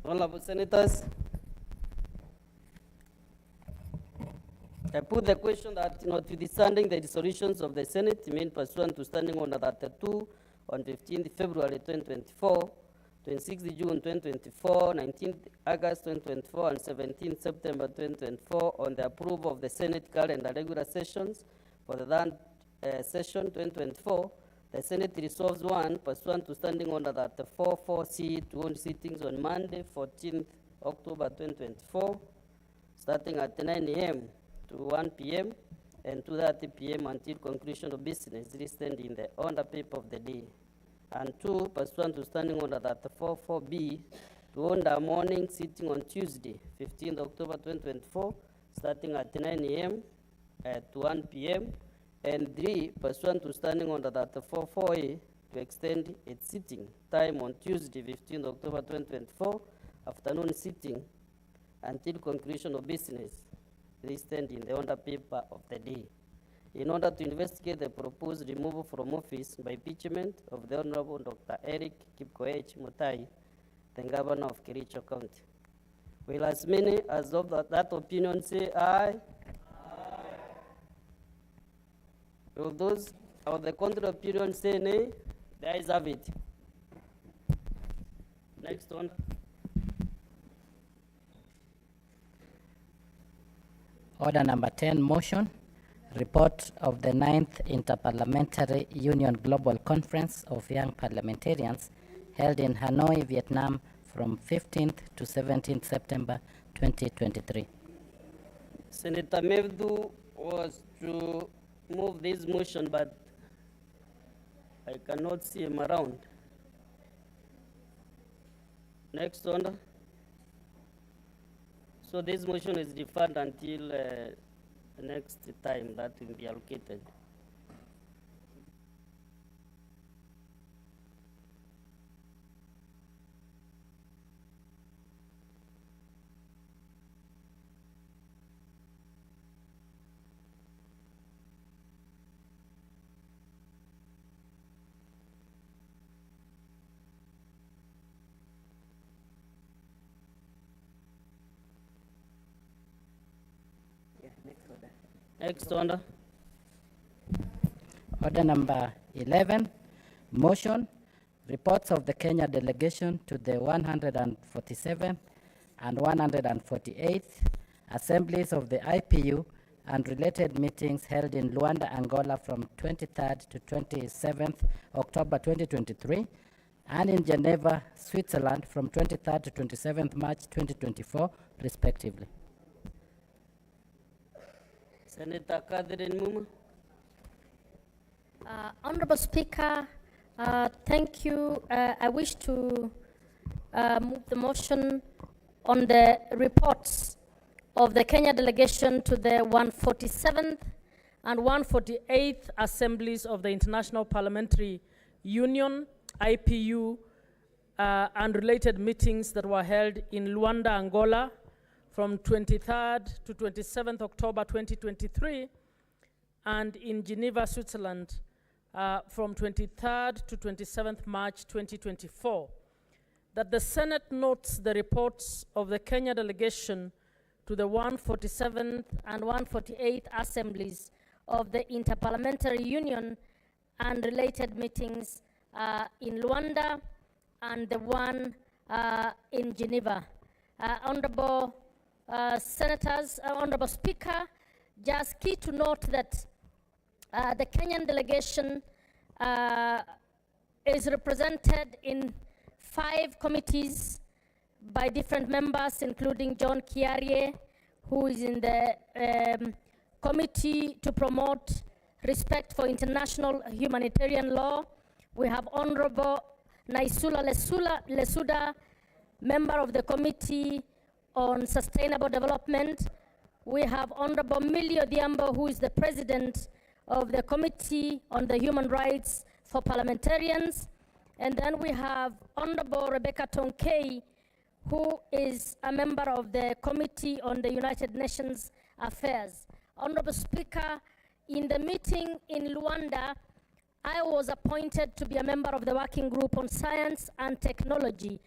Honorable Senators, I put the question that notwithstanding the resolutions of the Senate made pursuant to Standing Order 32 on 15th February 2024, 26th June 2024, 19th August 2024, and 17th September 2024 on the approval of the Senate calendar regular sessions for the third session 2024, the Senate resolves one, pursuant to Standing Order 34-4C, to hold sittings on Monday, 14th October 2024, starting at 9 a.m. to 1 p.m. and 2:30 p.m. until conclusion of business listed in the order paper of the day. And two, pursuant to Standing Order 34-4B, to hold a morning sitting on Tuesday, 15th October 2024, starting at 9 a.m. to 1 p.m. And three, pursuant to Standing Order 34-4A, to extend its sitting time on Tuesday, 15th October 2024, afternoon sitting until conclusion of business listed in the order paper of the day, in order to investigate the proposed removal from office by impeachment of the Honorable Dr. Eric Kipkoech Mutai, the Governor of Kericho County. Will as many as of that opinion say aye? Aye. Will those of the contrary opinion say nay? The ayes have it. Next one. Order number 10, motion. Report of the 9th Interparliamentary Union Global Conference of Young Parliamentarians held in Hanoi, Vietnam from 15th to 17th September 2023. Senator Mevdu was to move this motion, but I cannot see him around. Next order. So this motion is deferred until next time that will be allocated. Next order. Order number 11, motion. Reports of the Kenya delegation to the 147th and 148th assemblies of the IPU and related meetings held in Luanda, Angola from 23rd to 27th October 2023, and in Geneva, Switzerland from 23rd to 27th March 2024, respectively. Senator Catherine Muma. Honorable Speaker, thank you. I wish to move the motion on the reports of the Kenya delegation to the 147th and 148th assemblies of the International Parliamentary Union, IPU, and related meetings that were held in Luanda, Angola, from 23rd to 27th October 2023, and in Geneva, Switzerland, from 23rd to 27th March 2024. That the Senate notes the reports of the Kenya delegation to the 147th and 148th assemblies of the Interparliamentary Union and related meetings in Luanda and the one in Geneva. Honorable Senators, Honorable Speaker, just key to note that the Kenyan delegation is represented in 5 committees by different members, including John Kiarie, who is in the Committee to Promote Respect for International Humanitarian Law. We have Honorable Naisula Lesuda, member of the Committee on Sustainable Development. We have Honorable Millie Odhiambo, who is the president of the Committee on the Human Rights for Parliamentarians. And then we have Honorable Rebecca Tonkei, who is a member of the Committee on the United Nations Affairs. Honorable Speaker, in the meeting in Luanda, I was appointed to be a member of the Working Group on Science and Technology.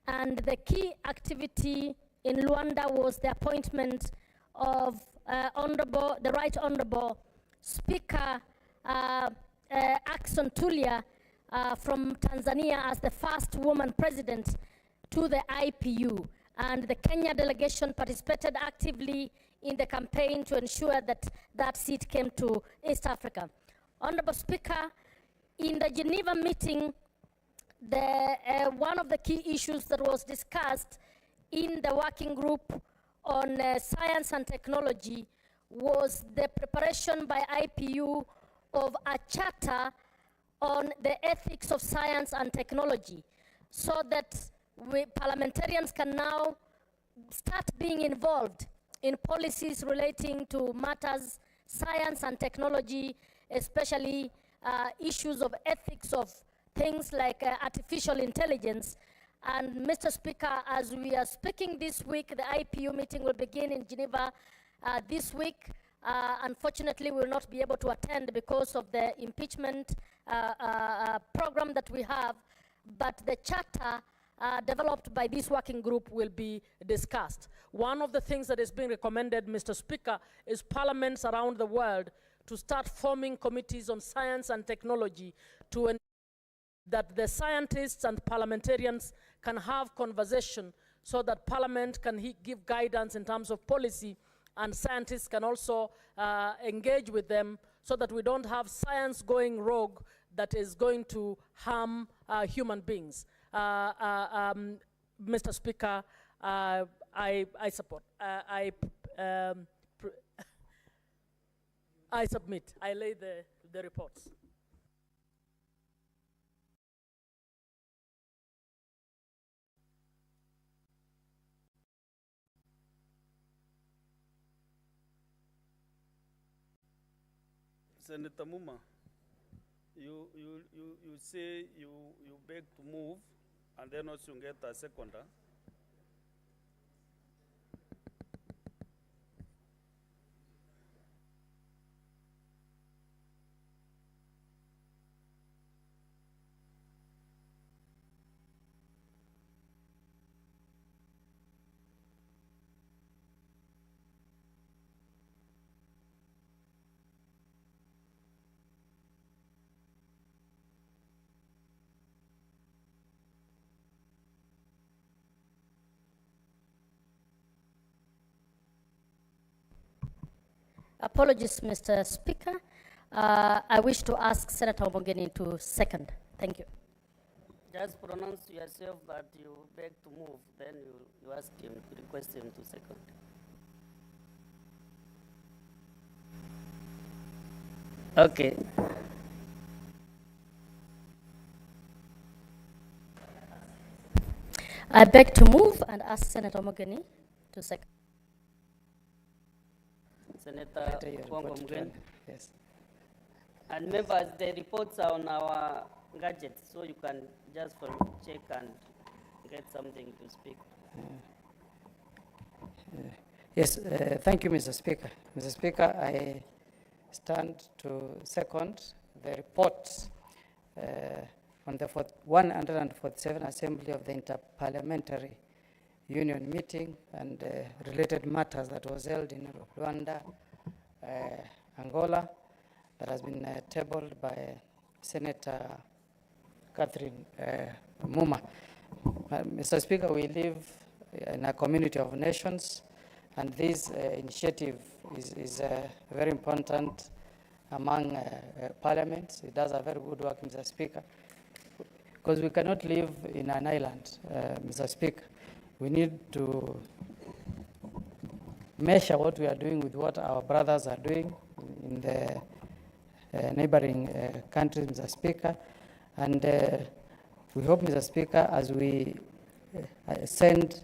And the key activity in Luanda was the appointment of the Right Honorable Speaker Ackson Tulia from Tanzania as the first woman president to the IPU. And the Kenya delegation participated actively in the campaign to ensure that that seat came to East Africa. Honorable Speaker, in the Geneva meeting, one of the key issues that was discussed in the working group on science and technology was the preparation by IPU of a charter on the ethics of science and technology, so that parliamentarians can now start being involved in policies relating to matters, science and technology, especially issues of ethics of things like artificial intelligence. And Mr. Speaker, as we are speaking this week, the IPU meeting will begin in Geneva this week. Unfortunately, we will not be able to attend because of the impeachment program that we have, but the charter developed by this working group will be discussed. One of the things that is being recommended, Mr. Speaker, is parliaments around the world to start forming committees on science and technology to ensure that the scientists and parliamentarians can have conversation so that parliament can give guidance in terms of policy, and scientists can also engage with them so that we don't have science going rogue that is going to harm human beings. Mr. Speaker, I support. I submit. I lay the reports. Senator Muma, you say you beg to move, and then also get a seconder. Apologies, Mr. Speaker. I wish to ask Senator Omogeni to second. Thank you. Just pronounce yourself that you beg to move, then you ask him, request him to second. Okay. I beg to move and ask Senator Omogeni to second. Senator Wongo Mgeni. Yes. And members, the reports are on our gadgets, so you can just check and get something to speak. Yes, thank you, Mr. Speaker. Mr. Speaker, I stand to second the reports on the 147 Assembly of the Interparliamentary Union meeting and related matters that was held in Rwanda, Angola, that has been tabled by Senator Catherine Muma. Mr. Speaker, we live in a community of nations, and this initiative is very important among parliaments. It does a very good work, Mr. Speaker, because we cannot live in an island, Mr. Speaker. We need to measure what we are doing with what our brothers are doing in the neighboring countries, Mr. Speaker. And We hope, Mr. Speaker, as we send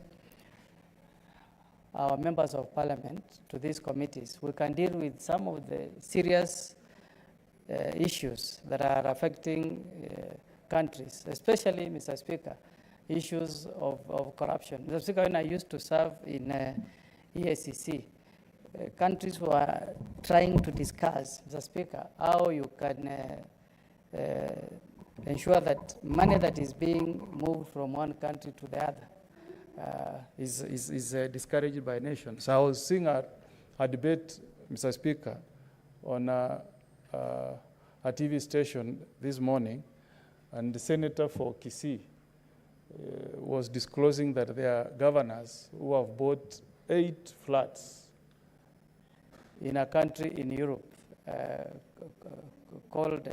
our members of parliament to these committees, we can deal with some of the serious issues that are affecting countries, especially, Mr. Speaker, issues of corruption. Mr. Speaker, when I used to serve in EACC, countries were trying to discuss, Mr. Speaker, how you can ensure that money that is being moved from one country to the other is discouraged by nations. I was seeing a debate, Mr. Speaker, on a TV station this morning, and the senator for Kisii was disclosing that there are governors who have bought 8 flats in a country in Europe called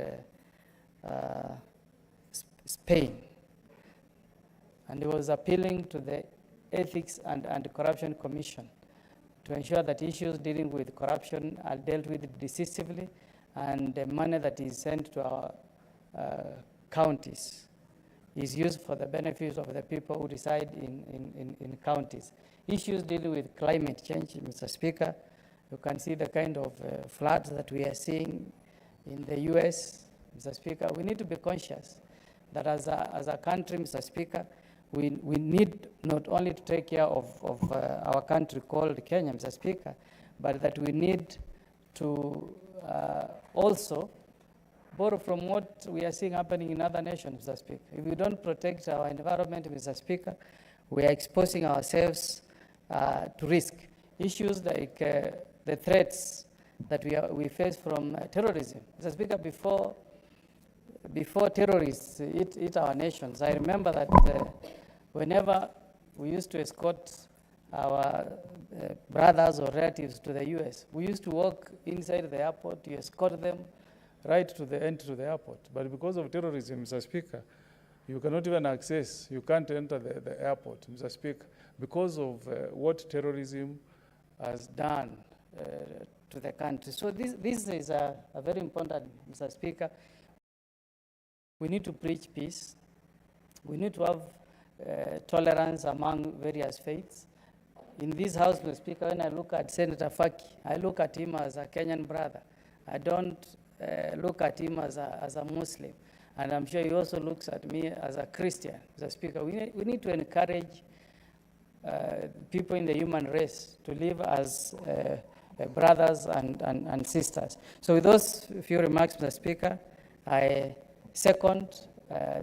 Spain. And he was appealing to the Ethics and Corruption Commission to ensure that issues dealing with corruption are dealt with decisively, and the money that is sent to our counties is used for the benefit of the people who reside in counties. Issues dealing with climate change, Mr. Speaker, you can see the kind of floods that we are seeing in the US, Mr. Speaker. We need to be conscious that as a country, Mr. Speaker, we need not only to take care of our country called Kenya, Mr. Speaker, but that we need to also borrow from what we are seeing happening in other nations, Mr. Speaker. If we don't protect our environment, Mr. Speaker, we are exposing ourselves to risk. Issues like the threats that we face from terrorism. Mr. Speaker, before terrorists hit our nations, I remember that whenever we used to escort our brothers or relatives to the US, we used to walk inside the airport to escort them right to the entry to the airport. But because of terrorism, Mr. Speaker, you cannot even access, you can't enter the airport, Mr. Speaker, because of what terrorism has done to the country. So this is a very important, Mr. Speaker. We need to preach peace. We need to have tolerance among various faiths. In this House, Mr. Speaker, when I look at Senator Faki, I look at him as a Kenyan brother. I don't look at him as a Muslim. And I'm sure he also looks at me as a Christian, Mr. Speaker. We need to encourage people in the human race to live as brothers and sisters. So with those few remarks, Mr. Speaker, I second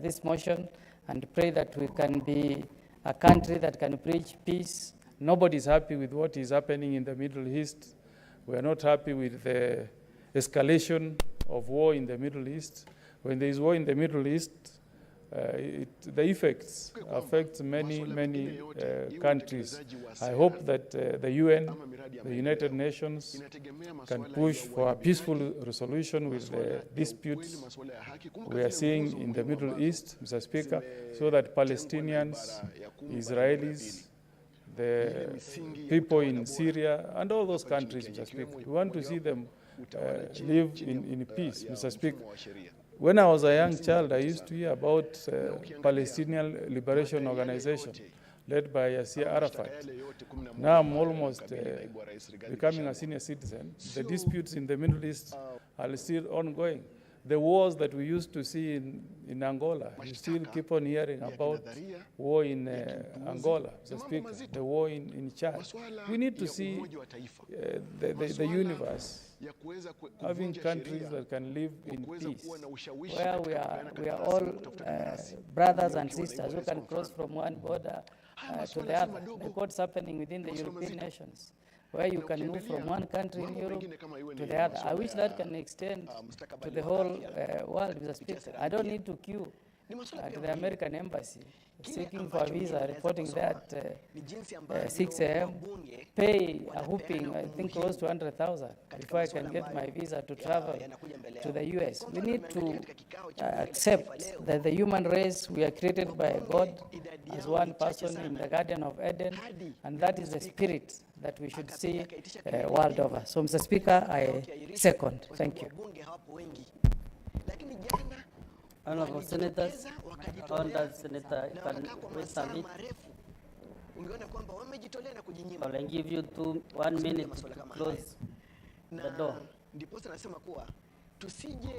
this motion and pray that we can be a country that can preach peace. Nobody is happy with what is happening in the Middle East. We are not happy with the escalation of war in the Middle East. When there is war in the Middle East, the effects affect many countries. I hope that the UN, the United Nations, can push for a peaceful resolution with the disputes we are seeing in the Middle East, Mr. Speaker, so that Palestinians, Israelis, the people in Syria, and all those countries, Mr. Speaker, we want to see them live in peace, Mr. Speaker. When I was a young child, I used to hear about Palestinian Liberation Organization led by Yasser Arafat. Now I'm almost becoming a senior citizen. The disputes in the Middle East are still ongoing. The wars that we used to see in Angola, you still keep on hearing about war in Angola, Mr. Speaker, the war in Chad. We need to see the universe having countries that can live in peace, where we are all brothers and sisters who can cross from one border to the other, like what's happening within the European nations, where you can move from one country in Europe to the other. I wish that can extend to the whole world, Mr. Speaker. I don't need to queue to the American embassy seeking for a visa, reporting that 6 a.m., pay a whooping, I think close to 100,000 before I can get my visa to travel to the US. We need to accept that the human race, we are created by God as one person in the Garden of Eden, and that is the spirit that we should see world over. So, Mr. Speaker, I second. Thank you. Honorable Senators, Honorable Senator, you can wait a bit. I'll give you 1 minute to close the door. Ndiposa nasema kuwa tusije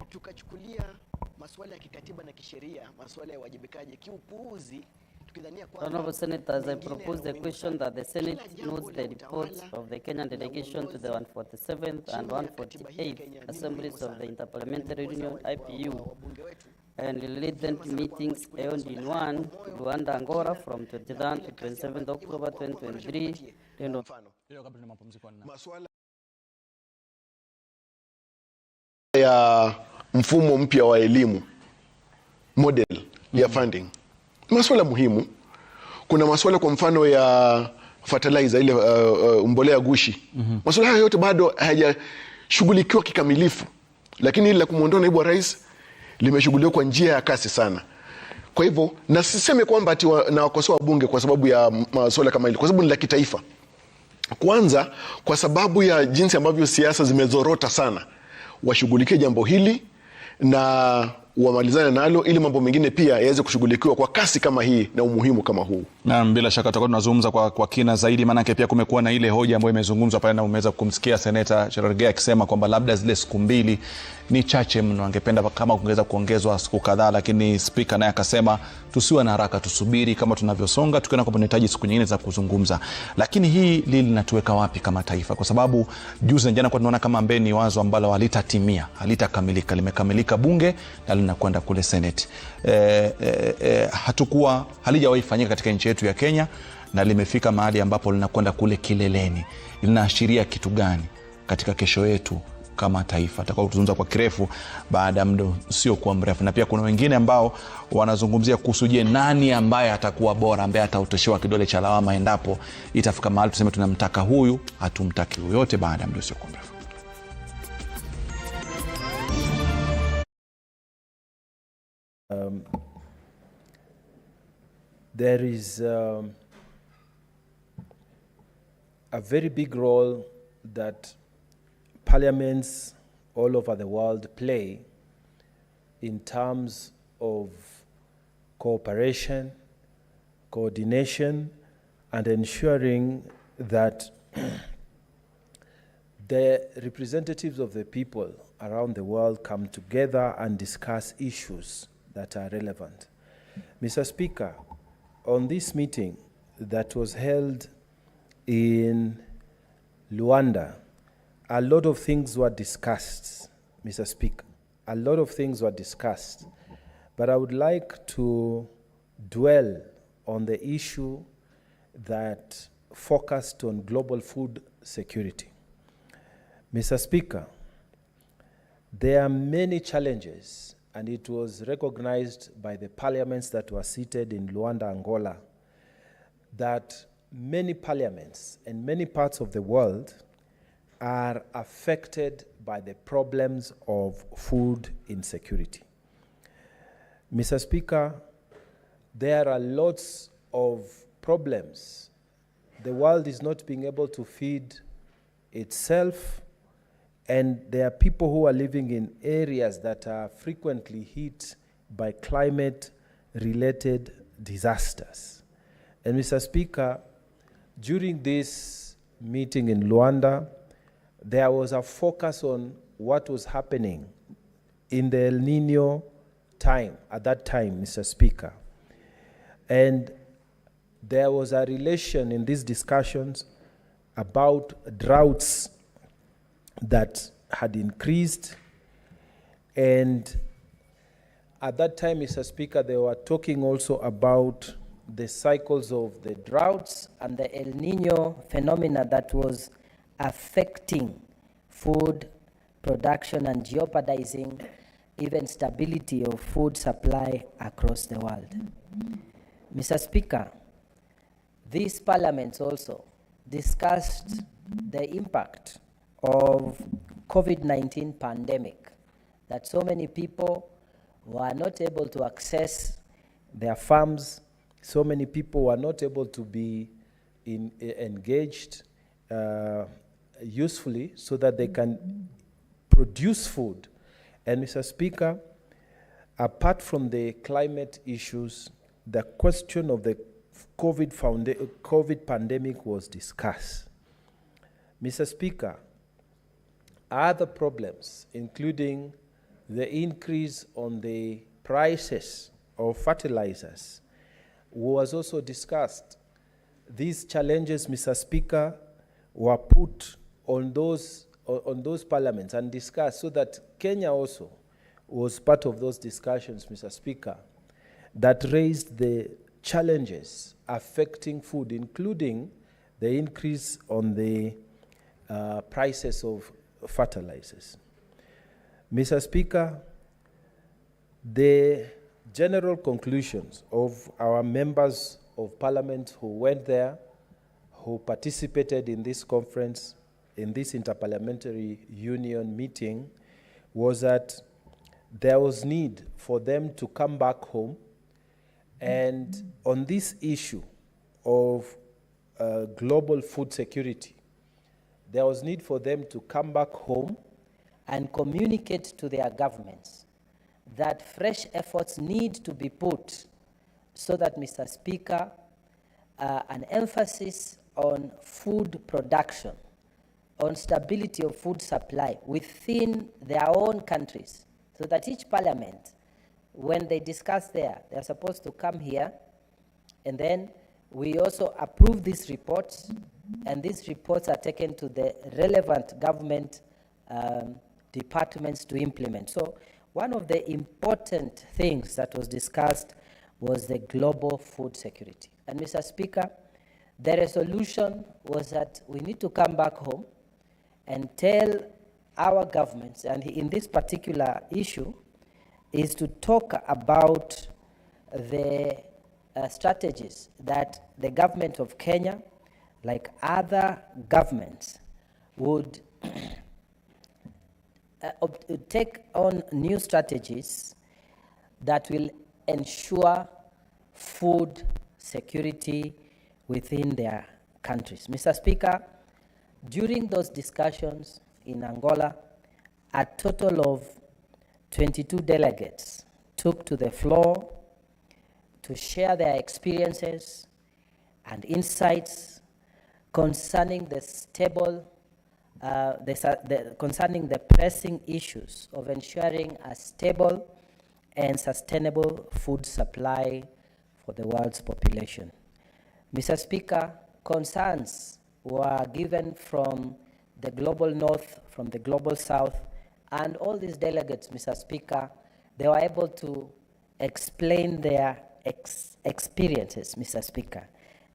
tukachukulia masuala ya kikatiba na kisheria, masuala ya wajibikaji kiupuuzi. Honorable Senators, I propose the question that the Senate notes the reports of the Kenyan delegation to the 147th and 148th Assemblies of the Interparliamentary Union, IPU, and related meetings held in one, Luanda, Angola, from 23rd to 27th October 2023. Ya mfumo mpya wa elimu, model ya funding. Masuala muhimu. Kuna masuala kwa mfano ya fertilizer, ile mbolea gushi. Masuala haya yote bado hayajashughulikiwa kikamilifu. Lakini ile la kumuondoa naibu wa rais limeshughulikiwa kwa njia ya kasi sana. Kwa hivyo na siseme kwamba ati na wakosoa bunge kwa sababu ya masuala kama hili, kwa sababu ni la kitaifa. Kwanza kwa sababu ya jinsi ambavyo siasa zimezorota sana. Washughulikie jambo hili na wamalizane nalo ili mambo mengine pia yaweze kushughulikiwa kwa kasi kama hii na umuhimu kama huu. Na bila shaka tutakuwa tunazungumza kwa kina zaidi, maana pia kumekuwa na ile hoja ambayo imezungumzwa pale na umeweza kumsikia Senator Cherargei akisema kwamba labda zile siku 2 ni chache mno, angependa kama kungeweza kuongezwa siku kadhaa, lakini speaker naye akasema tusiwe na haraka, tusubiri kama tunavyosonga, tukiona kwamba tunahitaji siku nyingine za kuzungumza. Lakini hii linatuweka wapi kama taifa? Kwa sababu juzi na jana kwa tunaona kama mbeni wazo ambalo halitatimia, halitakamilika, limekamilika bunge na linakwenda kule Senate. Halijawahi fanyika katika nchi yetu ya Kenya na limefika mahali ambapo linakwenda kule kileleni. Linaashiria kitu gani katika kesho yetu kama taifa? Tutakao kuzungumza kwa kirefu baada ya muda sio kwa mrefu, na pia kuna wengine ambao wanazungumzia kuhusu je, nani ambaye atakuwa bora, ambaye atautoshewa kidole cha lawama endapo itafika mahali tuseme tunamtaka huyu, hatumtaki huyu. Yote baada ya muda sio kwa mrefu. There is a very big role that parliaments all over the world play in terms of cooperation, coordination, and ensuring that the representatives of the people around the world come together and discuss issues that are relevant. Mr. Speaker, on this meeting that was held in Luanda, a lot of things were discussed, Mr. Speaker. A lot of things were discussed. But I would like to dwell on the issue that focused on global food security. Mr. Speaker, there are many challenges, and it was recognized by the parliaments that were seated in Luanda, Angola, that many parliaments in many parts of the world are affected by the problems of food insecurity. Mr. Speaker, there are lots of problems. The world is not being able to feed itself, and there are people who are living in areas that are frequently hit by climate-related disasters. And Mr. Speaker, during this meeting in Luanda, there was a focus on what was happening in the El Nino time, at that time, Mr. Speaker. And there was a relation in these discussions about droughts that had increased. And at that time, Mr. Speaker, they were talking also about the cycles of the droughts and the El Nino phenomena that was affecting food production and jeopardizing even stability of food supply across the world. Mr. Speaker, these parliaments also discussed the impact of COVID-19 pandemic, that so many people were not able to access their farms, so many people were not able to be engaged usefully so that they can produce food. And Mr. Speaker, apart from the climate issues, the question of the COVID pandemic was discussed. Mr. Speaker, other problems, including the increase on the prices of fertilizers, was also discussed. These challenges, Mr. Speaker, were put on those parliaments and discussed, so that Kenya also was part of those discussions, Mr. Speaker, that raised the challenges affecting food, including the increase on the prices of fertilizers. Mr. Speaker, the general conclusions of our members of parliament who went there, who participated in this conference, in this interparliamentary union meeting, was that there was need for them to come back home, and on this issue of global food security, there was need for them to come back home and communicate to their governments that fresh efforts need to be put so that, Mr. Speaker, an emphasis on food production, on stability of food supply within their own countries, so that each parliament, when they discuss there, they're supposed to come here, and then we also approve these reports, and these reports are taken to the relevant government departments to implement. So one of the important things that was discussed was the global food security. And Mr. Speaker, the resolution was that we need to come back home and tell our governments, and in this particular issue, is to talk about the strategies that the government of Kenya, like other governments, would take on new strategies that will ensure food security within their countries. Mr. Speaker, during those discussions in Angola, a total of 22 delegates took to the floor to share their experiences and insights concerning the concerning the pressing issues of ensuring a stable and sustainable food supply for the world's population. Mr. Speaker, concerns were given from the global north, from the global south, and all these delegates, Mr. Speaker, they were able to explain their experiences, Mr. Speaker.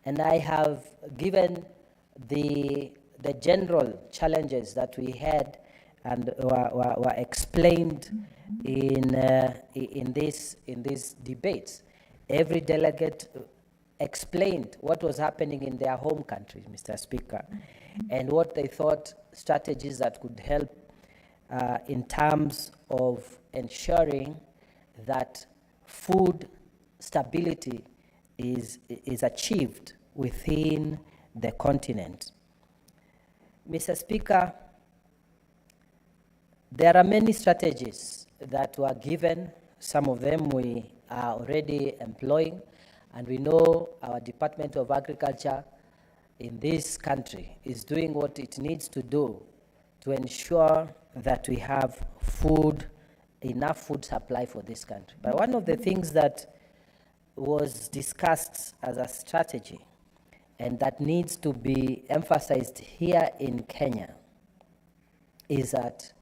And I have given the general challenges that we had and were explained in these debates. Every delegate explained what was happening in their home countries, Mr. Speaker, and what they thought strategies that could help in terms of ensuring that food stability is achieved within the continent. Mr. Speaker, there are many strategies that were given. Some of them we are already employing, and we know our Department of Agriculture in this country is doing what it needs to do to ensure that we have enough food supply for this country. But one of the things that was discussed as a strategy and that needs to be emphasized here in Kenya is that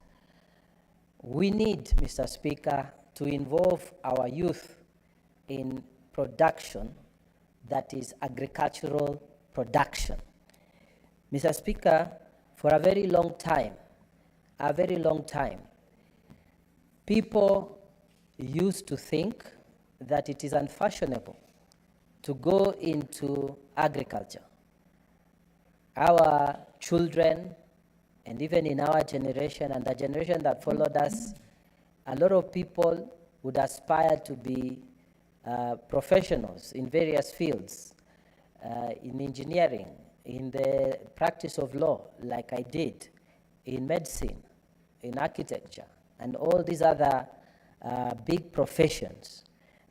we need, Mr. Speaker, to involve our youth in production that is agricultural production. Mr. Speaker, for a very long time, people used to think that it is unfashionable to go into agriculture. Our children, and even in our generation and the generation that followed us, a lot of people would aspire to be professionals in various fields, in engineering, in the practice of law, like I did, in medicine, in architecture, and all these other big professions.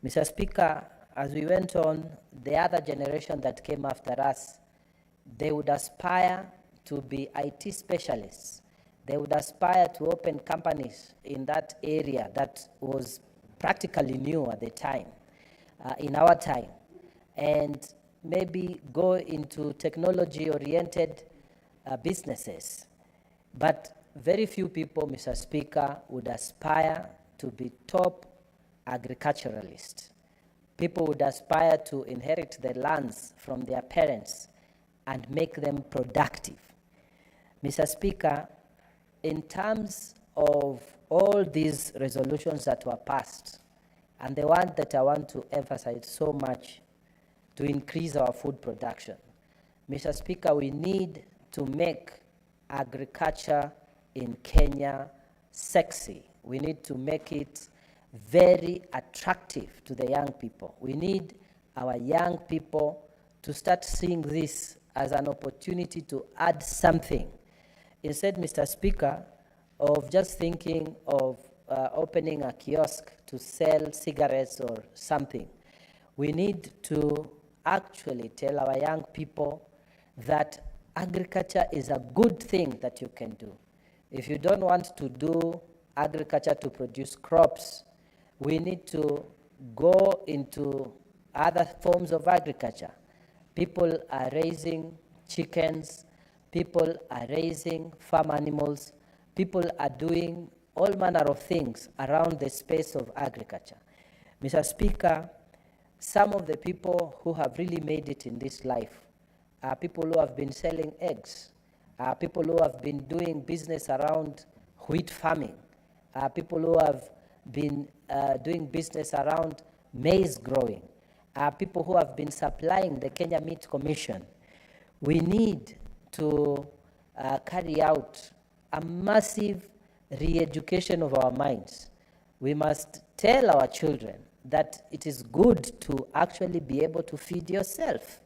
Mr. Speaker, as we went on, the other generation that came after us, they would aspire to be IT specialists. They would aspire to open companies in that area that was practically new at the time, in our time, and maybe go into technology-oriented businesses. But very few people, Mr. Speaker, would aspire to be top agriculturalists. People would aspire to inherit the lands from their parents and make them productive. Mr. Speaker, in terms of all these resolutions that were passed, and the one that I want to emphasize so much to increase our food production, Mr. Speaker, we need to make agriculture in Kenya sexy. We need to make it very attractive to the young people. We need our young people to start seeing this as an opportunity to add something. Instead, Mr. Speaker, of just thinking of opening a kiosk to sell cigarettes or something, we need to actually tell our young people that agriculture is a good thing that you can do. If you don't want to do agriculture to produce crops, we need to go into other forms of agriculture. People are raising chickens, people are raising farm animals, people are doing all manner of things around the space of agriculture. Mr. Speaker, some of the people who have really made it in this life are people who have been selling eggs, people who have been doing business around wheat farming, people who have been doing business around maize growing, people who have been supplying the Kenya Meat Commission. We need to carry out a massive re-education of our minds. We must tell our children that it is good to actually be able to feed yourself.